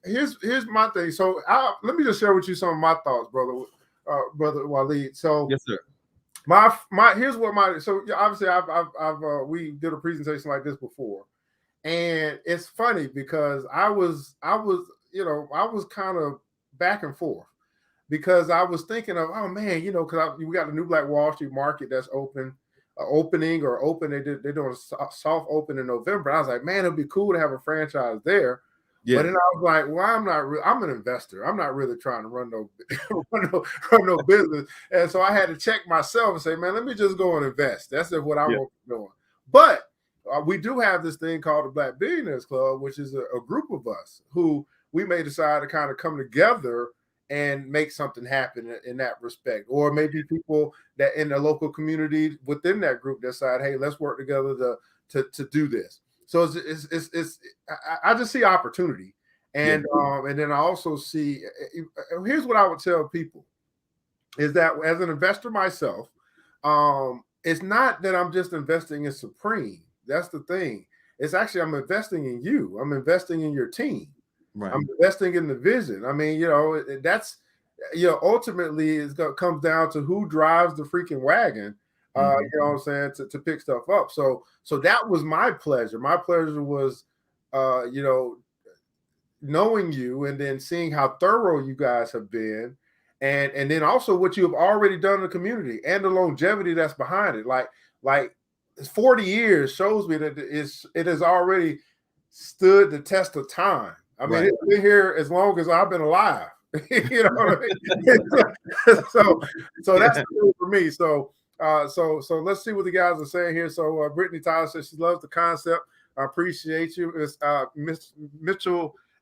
here's my thing. So let me just share with you some of my thoughts, brother Waleed. So yes, sir. So obviously I've we did a presentation like this before, and it's funny because I was kind of back and forth, because I was thinking of, oh man, because we got the new Black Wall Street market that's open. They're doing a soft open in November. I was like, man, it'd be cool to have a franchise there. Yeah. But then I was like, well, I'm an investor. I'm not really trying to run no business. And so I had to check myself and say, man, let me just go and invest. That's what I want to do. But we do have this thing called the Black Billionaires Club, which is a group of us who we may decide to kind of come together and make something happen in that respect. Or maybe people that in the local community within that group decide, hey, let's work together to do this. So I just see opportunity. And and then I also see, here's what I would tell people, is that as an investor myself, it's not that I'm just investing in Supreme. That's the thing. It's actually, I'm investing in you. I'm investing in your team. Right. I'm investing in the vision. I mean, that's, ultimately it comes down to who drives the freaking wagon, you know what I'm saying, to pick stuff up. So that was my pleasure. My pleasure was, knowing you and then seeing how thorough you guys have been, and then also what you have already done in the community and the longevity that's behind it. Like 40 years shows me that it has already stood the test of time. I mean, It's been here as long as I've been alive. You know what I mean? so that's cool for me. So let's see what the guys are saying here. So Brittany Tyler says she loves the concept. I appreciate you. It's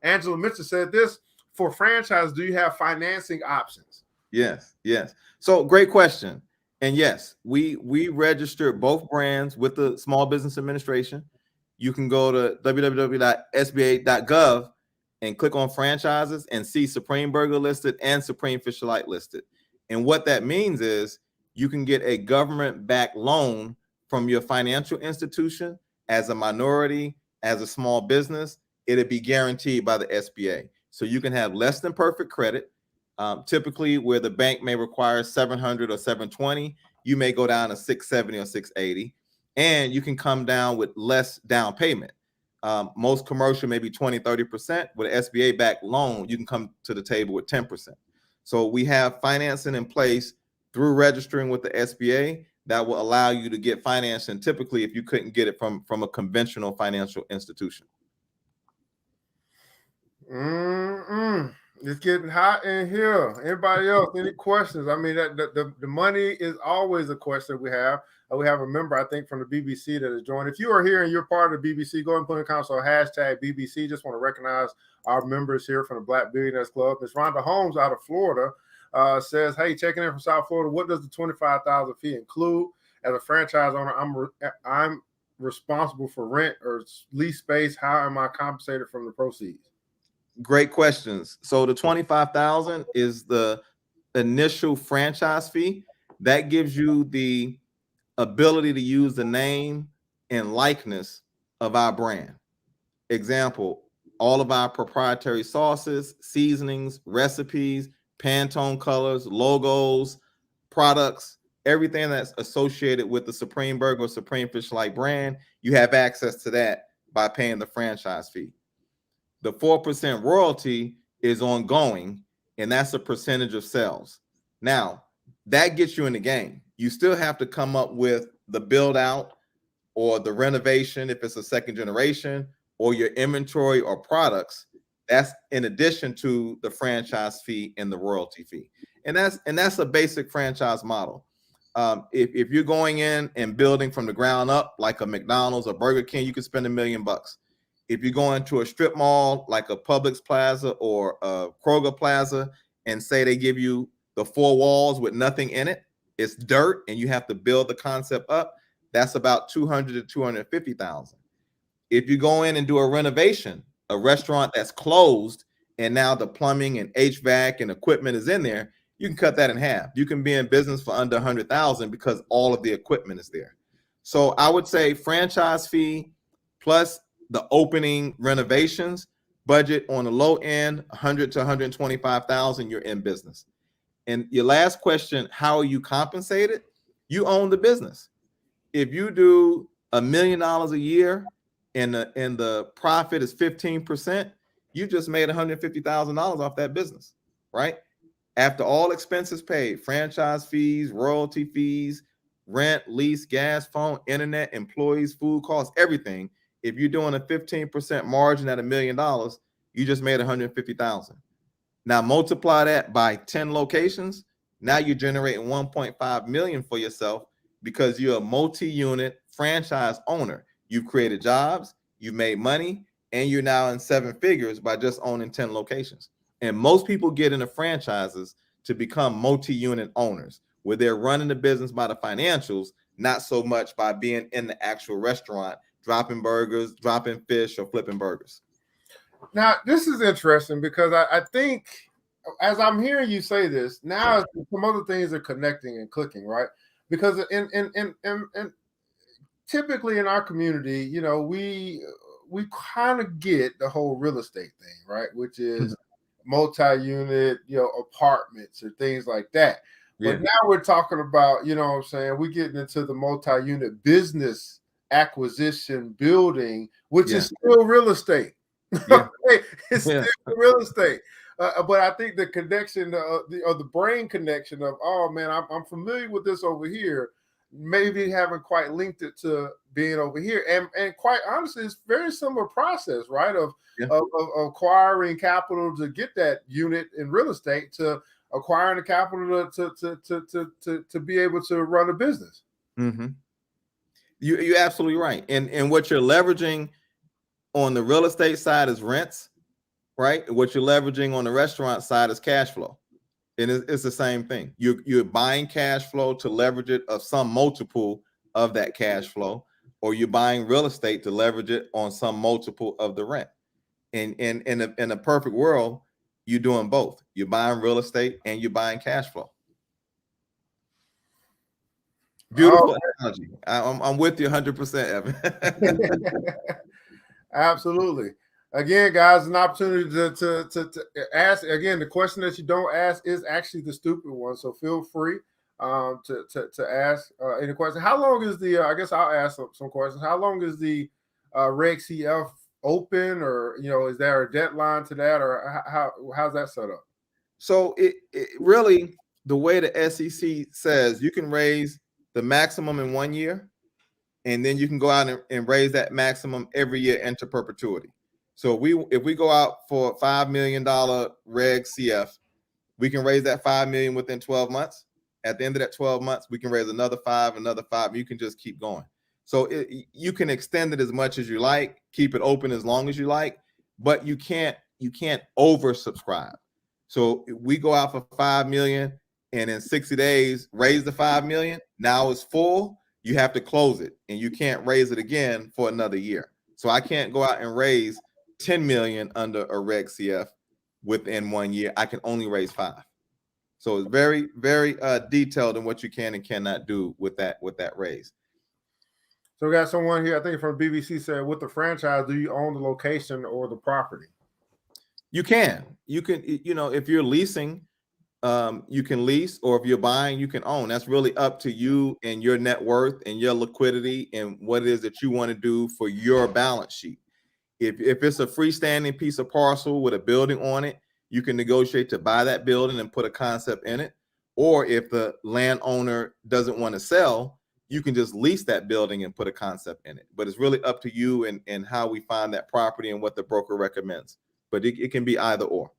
Angela Mitchell said this for franchise, do you have financing options? Yes. So great question. And yes, we registered both brands with the Small Business Administration. You can go to www.sba.gov and click on franchises and see Supreme Burger listed and Supreme Fish Delight listed. And what that means is you can get a government-backed loan from your financial institution as a minority, as a small business. It'll be guaranteed by the SBA. So you can have less than perfect credit. Typically, where the bank may require 700 or 720, you may go down to 670 or 680, and you can come down with less down payment. Most commercial may be 20-30%. With an SBA-backed loan, you can come to the table with 10%. So we have financing in place through registering with the SBA that will allow you to get financing, typically if you couldn't get it from a conventional financial institution. It's getting hot in here. Anybody else? Any questions? I mean, the money is always a question we have. We have a member, I think, from the BBC that has joined. If you are here and you're part of the BBC, go ahead and put in the console hashtag BBC. Just want to recognize our members here from the Black Billionaires Club. Ms. Rhonda Holmes out of Florida says, hey, checking in from South Florida, what does the $25,000 fee include? As a franchise owner, I'm responsible for rent or lease space. How am I compensated from the proceeds? Great questions. So the $25,000 is the initial franchise fee. That gives you the ability to use the name and likeness of our brand. Example, all of our proprietary sauces, seasonings, recipes, Pantone colors, logos, products, everything that's associated with the Supreme Burger or Supreme Fish Delight brand, you have access to that by paying the franchise fee. The 4% royalty is ongoing, and that's a percentage of sales. Now, that gets you in the game. You still have to come up with the build out or the renovation if it's a second generation, or your inventory or products. That's in addition to the franchise fee and the royalty fee. And that's a basic franchise model. If you're going in and building from the ground up, like a McDonald's or Burger King, you can spend $1 million. If you go into a strip mall like a Publix Plaza or a Kroger Plaza and say they give you the 4 walls with nothing in it, it's dirt, and you have to build the concept up, that's about $200,000 to $250,000. If you go in and do a renovation, a restaurant that's closed, and now the plumbing and HVAC and equipment is in there, you can cut that in half. You can be in business for under $100,000 because all of the equipment is there. So I would say franchise fee plus the opening renovations budget on the low end, $100,000 to $125,000, you're in business. And your last question, how are you compensated? You own the business. If you do $1 million a year and the profit is 15%, you just made $150,000 off that business, right? After all expenses paid, franchise fees, royalty fees, rent, lease, gas, phone, internet, employees, food costs, everything. If you're doing a 15% margin at $1 million, you just made $150,000. Now multiply that by 10 locations. Now you're generating $1.5 million for yourself because you're a multi-unit franchise owner. You've created jobs, you've made money, and you're now in 7 figures by just owning 10 locations. And most people get into franchises to become multi-unit owners, where they're running the business by the financials, not so much by being in the actual restaurant, dropping burgers, dropping fish, or flipping burgers. Now, this is interesting because I think as I'm hearing you say this, now some other things are connecting and clicking, right? Because in typically in our community, you know, we kind of get the whole real estate thing, right? Which is multi-unit, you know, apartments or things like that. Yeah. But now we're talking about, you know what I'm saying, we're getting into the multi-unit business acquisition building, which is still real estate. Yeah. It's still real estate. But I think the connection of the brain connection of, oh man, I'm familiar with this over here, maybe haven't quite linked it to being over here. And quite honestly, it's very similar process, right? Of acquiring capital to get that unit in real estate to acquiring the capital to be able to run a business. Mm-hmm. You're absolutely right. And what you're leveraging on the real estate side is rents. right? What you're leveraging on the restaurant side is cash flow. And it's the same thing. You're buying cash flow to leverage it of some multiple of that cash flow, or you're buying real estate to leverage it on some multiple of the rent. And in a perfect world, you're doing both. You're buying real estate and you're buying cash flow. Beautiful analogy. I'm with you 100%, Evan. Absolutely. Again, guys, an opportunity to ask. Again, the question that you don't ask is actually the stupid one. So feel free to ask any question. How long is the? I guess I'll ask some questions. How long is the Reg CF open, or is there a deadline to that, or how's that set up? So it really, the way the SEC says, you can raise the maximum in 1 year, and then you can go out and raise that maximum every year into perpetuity. So if we go out for $5 million Reg CF, we can raise that $5 million within 12 months. At the end of that 12 months, we can raise another 5, another 5. You can just keep going. So you can extend it as much as you like, keep it open as long as you like, but you can't oversubscribe. So we go out for 5 million, and in 60 days raise the 5 million. Now it's full. You have to close it, and you can't raise it again for another year. So I can't go out and raise 10 million under a Reg CF within 1 year. I can only raise 5. So it's very, very detailed in what you can and cannot do with that raise. So we got someone here, I think from BBC, said, with the franchise, do you own the location or the property? You can, if you're leasing, you can lease, or if you're buying, you can own. That's really up to you and your net worth and your liquidity and what it is that you want to do for your balance sheet. If it's a freestanding piece of parcel with a building on it, you can negotiate to buy that building and put a concept in it. Or if the landowner doesn't want to sell, you can just lease that building and put a concept in it. But it's really up to you and how we find that property and what the broker recommends. But it can be either or.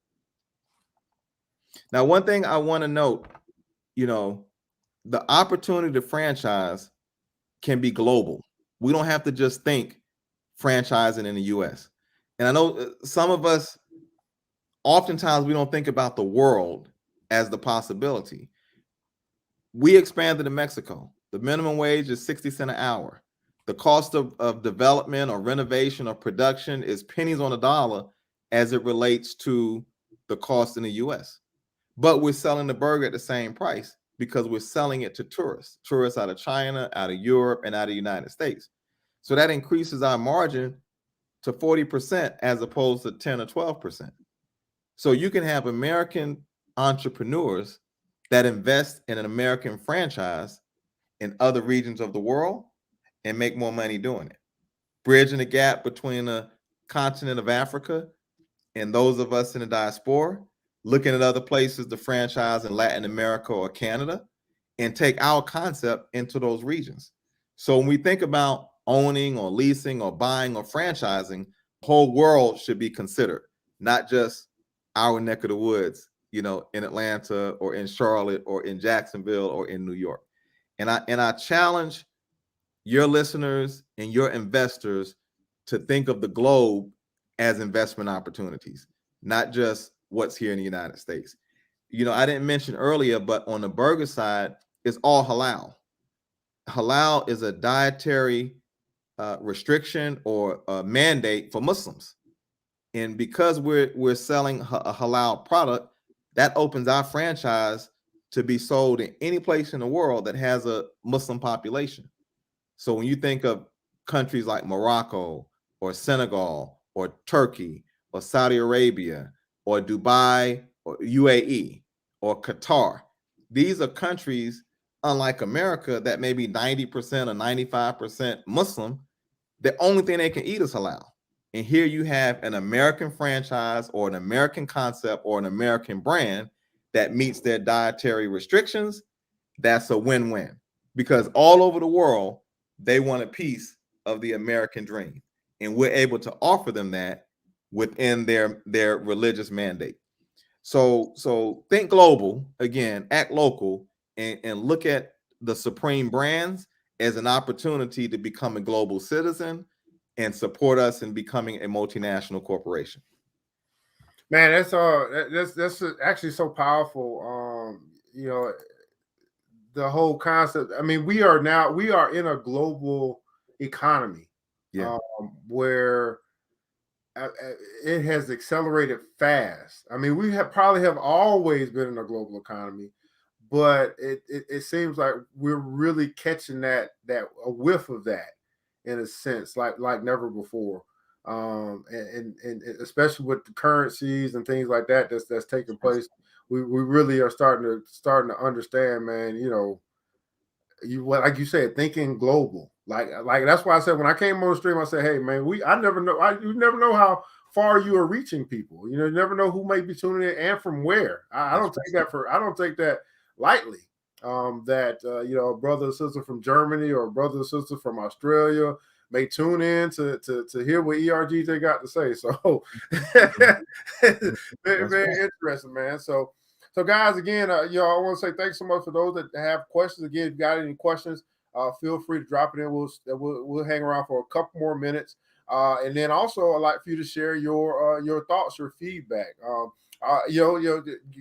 Now, one thing I want to note, the opportunity to franchise can be global. We don't have to just think franchising in the US. And I know some of us, oftentimes we don't think about the world as the possibility. We expanded to Mexico. The minimum wage is 60 cents an hour. The cost of development or renovation or production is pennies on a dollar as it relates to the cost in the US. But we're selling the burger at the same price because we're selling it to tourists out of China, out of Europe, and out of the United States. So that increases our margin to 40% as opposed to 10 or 12%. So you can have American entrepreneurs that invest in an American franchise in other regions of the world and make more money doing it. Bridging the gap between the continent of Africa and those of us in the diaspora, looking at other places to franchise in Latin America or Canada, and take our concept into those regions. So when we think about owning or leasing or buying or franchising, the whole world should be considered, not just our neck of the woods, in Atlanta or in Charlotte or in Jacksonville or in New York. And I challenge your listeners and your investors to think of the globe as investment opportunities, not just what's here in the United States. I didn't mention earlier, but on the burger side, it's all halal. Halal is a dietary restriction or a mandate for Muslims. And because we're selling a halal product, that opens our franchise to be sold in any place in the world that has a Muslim population. So when you think of countries like Morocco or Senegal or Turkey or Saudi Arabia or Dubai or UAE or Qatar, these are countries, unlike America, that may be 90% or 95% Muslim. The only thing they can eat is halal. And here you have an American franchise or an American concept or an American brand that meets their dietary restrictions. That's a win-win, because all over the world, they want a piece of the American dream. And we're able to offer them that within their religious mandate. So think global, again, act local, and look at the Supreme brands as an opportunity to become a global citizen and support us in becoming a multinational corporation. Man, that's actually so powerful. The whole concept. I mean, we are in a global economy, Yeah. where it has accelerated fast. I mean, we have probably have always been in a global economy, but it seems like we're really catching that a whiff of that in a sense, like never before. And especially with the currencies and things like that that's taking place, we really are starting to understand, man. Like you said, thinking global. Like that's why I said when I came on the stream, I said, hey man, I never know. You never know how far you are reaching people. You never know who may be tuning in and from where. I don't take that lightly. That a brother or sister from Germany or a brother or sister from Australia may tune in to hear what ERGJ got to say. So very interesting, man. So guys, again, I want to say thanks so much for those that have questions. Again, if you got any questions, feel free to drop it in. We'll hang around for a couple more minutes, and then also I'd like for you to share your thoughts, your feedback.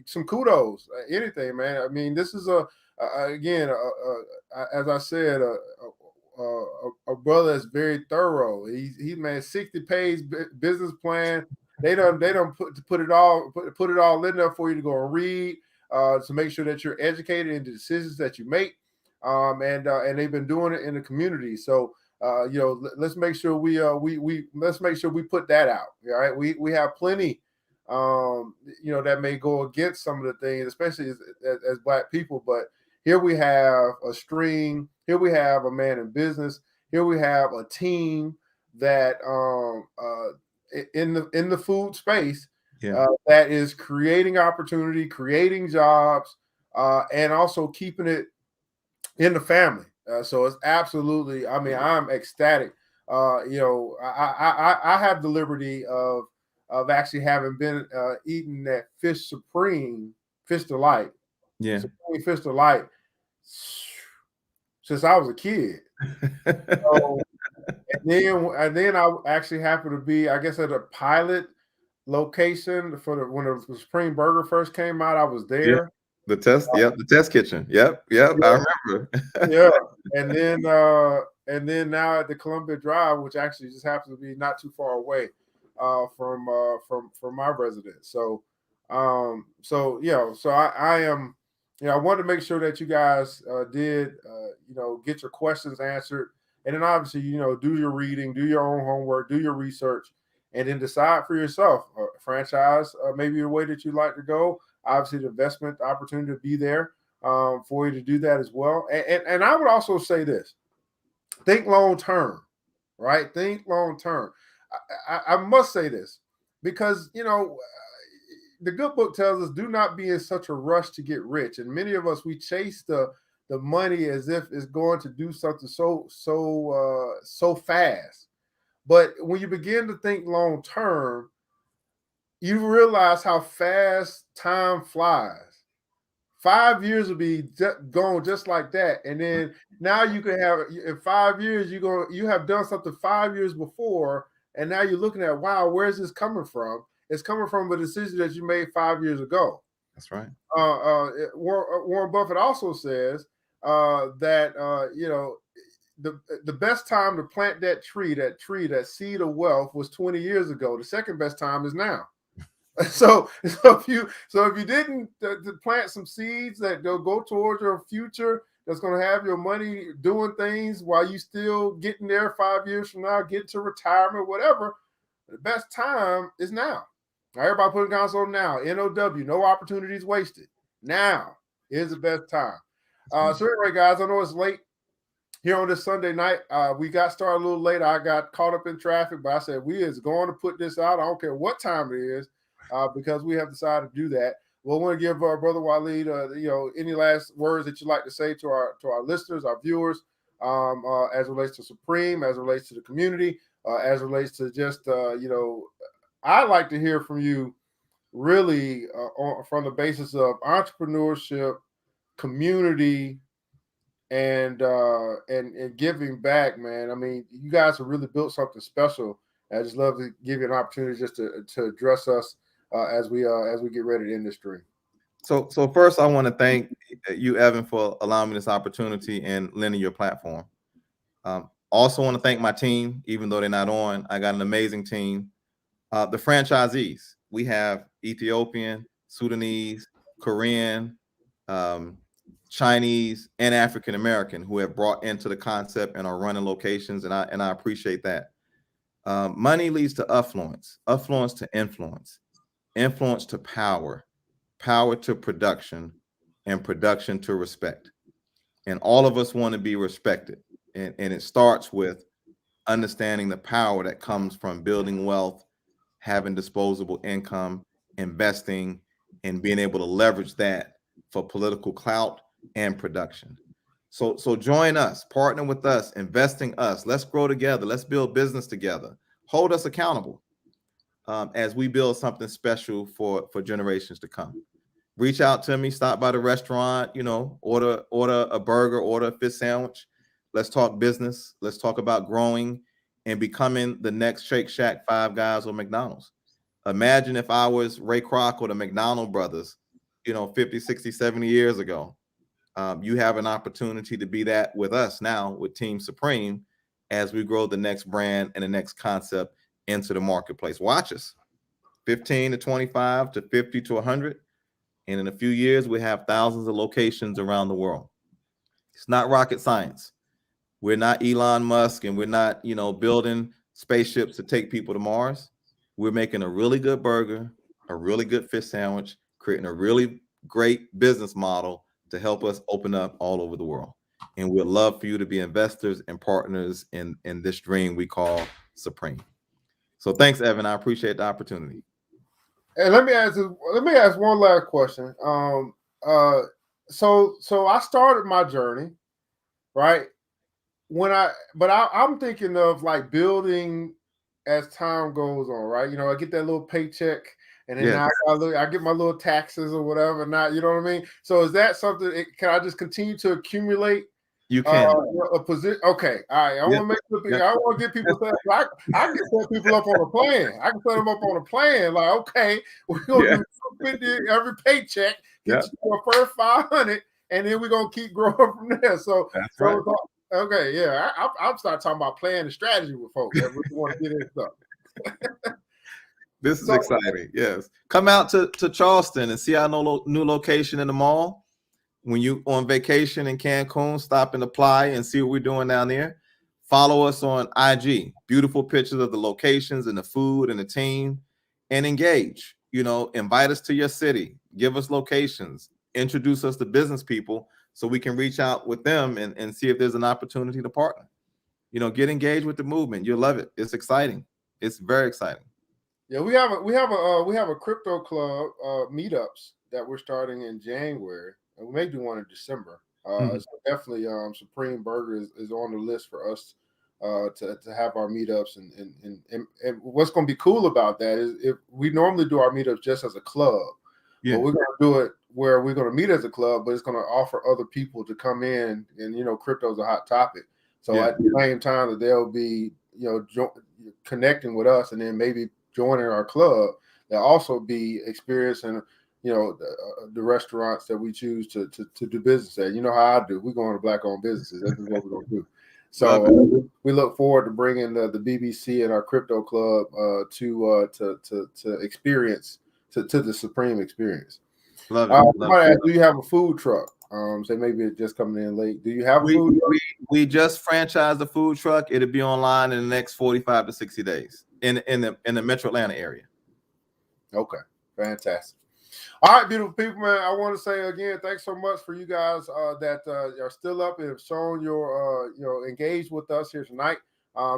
Some kudos, anything, man. I mean, this is as I said, a brother that's very thorough. He made 60-page business plan. They don't put it all in there for you to go and read, to make sure that you're educated in the decisions that you make, and they've been doing it in the community. So let's make sure we put that out. All right, we have plenty, that may go against some of the things, especially as Black people. But here we have a stream. Here we have a man in business. Here we have a team that in the food space, that is creating opportunity, creating jobs, and also keeping it in the family. So it's absolutely. I mean, I'm ecstatic. I have the liberty of actually having been eating that fish delight, Supreme Fish Delight, since I was a kid. So, and then I actually happened to be, I guess, at a pilot location when the Supreme Burger first came out. I was there. Yeah. The test kitchen. Yep. I remember. Yeah, and then now at the Columbia Drive, which actually just happens to be not too far away from my residence. So I am. I wanted to make sure that you guys did get your questions answered, and then obviously do your reading, do your own homework, do your research, and then decide for yourself. Franchise maybe a way that you'd like to go. Obviously, the investment opportunity to be there for you to do that as well. And I would also say this: think long term, right? Think long term. I must say this because the good book tells us do not be in such a rush to get rich, and many of us we chase the money as if it's going to do something so fast. But when you begin to think long term, you realize how fast time flies. 5 years will be gone just like that, and then now you can have in 5 years you have done something 5 years before, and now you're looking at, wow, where's this coming from? It's coming from a decision that you made 5 years ago. That's right. Warren Buffett also says that the best time to plant that tree, that seed of wealth, was 20 years ago. The second best time is now. So if you didn't plant some seeds that they'll go towards your future, that's going to have your money doing things while you still getting there 5 years from now, get to retirement, whatever, the best time is now. Everybody put in console now. NOW, no opportunities wasted. Now is the best time. So anyway, guys, I know it's late here on this Sunday night. We got started a little late. I got caught up in traffic, but I said we is going to put this out. I don't care what time it is. Because we have decided to do that. We'll want to give Brother Waleed, any last words that you'd like to say to our listeners, our viewers, as it relates to Supreme, as it relates to the community, as it relates to just, I'd like to hear from you really from the basis of entrepreneurship, community, and giving back, man. I mean, you guys have really built something special. I just love to give you an opportunity just to address us as we get ready to end this stream. So first, I want to thank you, Evan, for allowing me this opportunity and lending your platform. Also want to thank my team, even though they're not on. I got an amazing team. The franchisees, we have Ethiopian, Sudanese, Korean, Chinese, and African American who have brought into the concept and are running locations, and I appreciate that. Money leads to affluence, affluence to influence, influence to power, power to production, and production to respect. And all of us want to be respected. And it starts with understanding the power that comes from building wealth, having disposable income, investing, and being able to leverage that for political clout and production. So join us, partner with us, investing us. Let's grow together. Let's build business together. Hold us accountable as we build something special for generations to come. Reach out to me, stop by the restaurant, order a burger, order a fish sandwich. Let's talk business. Let's talk about growing and becoming the next Shake Shack, Five Guys, or McDonald's. Imagine if I was Ray Kroc or the McDonald brothers, 50, 60, 70 years ago. You have an opportunity to be that with us now with Team Supreme as we grow the next brand and the next concept into the marketplace. Watch us, 15 to 25 to 50 to 100. And in a few years, we have thousands of locations around the world. It's not rocket science. We're not Elon Musk, and we're not, building spaceships to take people to Mars. We're making a really good burger, a really good fish sandwich, creating a really great business model to help us open up all over the world. And we'd love for you to be investors and partners in this dream we call Supreme. So thanks, Evan. I appreciate the opportunity. And let me ask one last question. So I started my journey, right? I'm thinking of like building as time goes on, right? I get that little paycheck, and then now I get my little taxes or whatever. Now, you know what I mean? So is that something? Can I just continue to accumulate? You can a position. Okay, all right. I want to make sure. I want to get people set. I can set people up on a plan. I can set them up on a plan. Like, okay, we're gonna do 250 every paycheck. Get you your first 500, and then we're gonna keep growing from there. So that's right. Okay, yeah. I'll start talking about plan and strategy with folks that really want to get in stuff. This is exciting. Yes, come out to Charleston and see our new location in the mall. When you on vacation in Cancun, stop and apply and see what we're doing down there. Follow us on IG. Beautiful pictures of the locations and the food and the team, and engage. Invite us to your city. Give us locations. Introduce us to business people so we can reach out with them and see if there's an opportunity to partner. Get engaged with the movement. You'll love it. It's exciting. It's very exciting. Yeah, we have a crypto club meetups that we're starting in January. And we may do one in December. So definitely, Supreme Burger is on the list for us to have our meetups. And what's going to be cool about that is if we normally do our meetups just as a club, but we're going to do it where we're going to meet as a club, but it's going to offer other people to come in. And crypto is a hot topic. So at the same time that they'll be connecting with us and then maybe joining our club, they'll also be experiencing the restaurants that we choose to do business at. You know how I do. We're going to Black-owned businesses. That's what we're going to do. So we look forward to bringing the BBC and our crypto club to experience to the Supreme experience. Love it. Do you have a food truck? So maybe it's just coming in late. Do you have a food truck? We just franchised the food truck. It'll be online in the next 45 to 60 days in the Metro Atlanta area. Okay, fantastic. All right, beautiful people, man. I want to say again, thanks so much for you guys that are still up and have shown your engaged with us here tonight.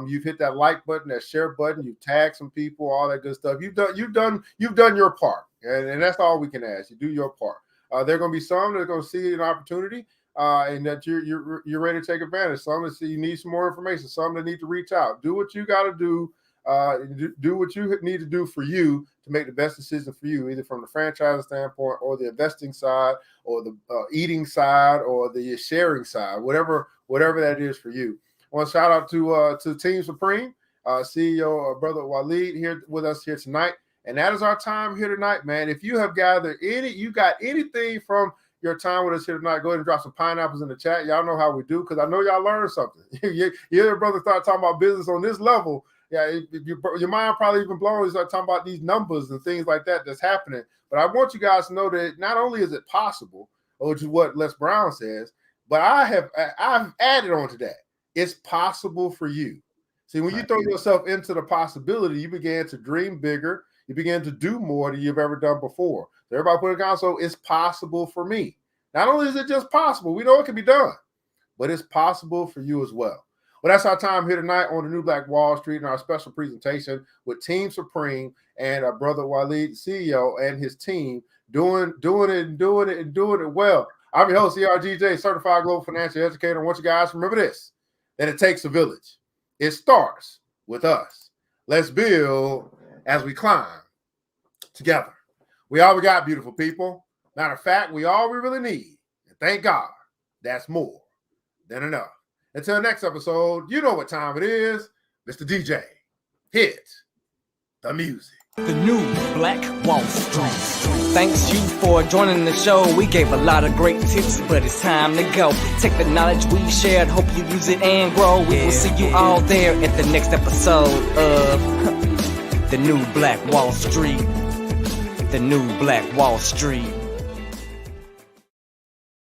You've hit that like button, that share button. You've tagged some people, all that good stuff. You've done your part, and that's all we can ask. You do your part. There are going to be some that are going to see an opportunity, and that you're ready to take advantage. Some that see you need some more information. Some that need to reach out. Do what you got to do. Do what you need to do for you to make the best decision for you, either from the franchise standpoint or the investing side or the eating side or the sharing side, whatever that is for you. I want to shout out to Team Supreme, CEO Brother Waleed here with us here tonight. And that is our time here tonight, man. If you have gathered you got anything from your time with us here tonight, go ahead and drop some pineapples in the chat. Y'all know how we do, because I know y'all learned something. Your brother start talking about business on this level. Yeah, your mind probably even blown. You start talking about these numbers and things like that that's happening. But I want you guys to know that not only is it possible, which is what Les Brown says, but I've added on to that. It's possible for you. See, when you throw yourself into the possibility, you begin to dream bigger. You begin to do more than you've ever done before. So everybody put it down. So it's possible for me. Not only is it just possible, we know it can be done, but it's possible for you as well. Well, that's our time here tonight on the New Black Wall Street and our special presentation with Team Supreme and our brother Waleed, CEO, and his team doing it well. I'm your host, CRGJ, Certified Global Financial Educator. I want you guys to remember this, that it takes a village. It starts with us. Let's build as we climb together. We got, beautiful people. Matter of fact, we all we really need. And thank God, that's more than enough. Until next episode, you know what time it is. Mr. DJ, hit the music. The New Black Wall Street. Thanks you for joining the show. We gave a lot of great tips, but it's time to go. Take the knowledge we shared, hope you use it and grow. We will see you all there at the next episode of The New Black Wall Street. The New Black Wall Street.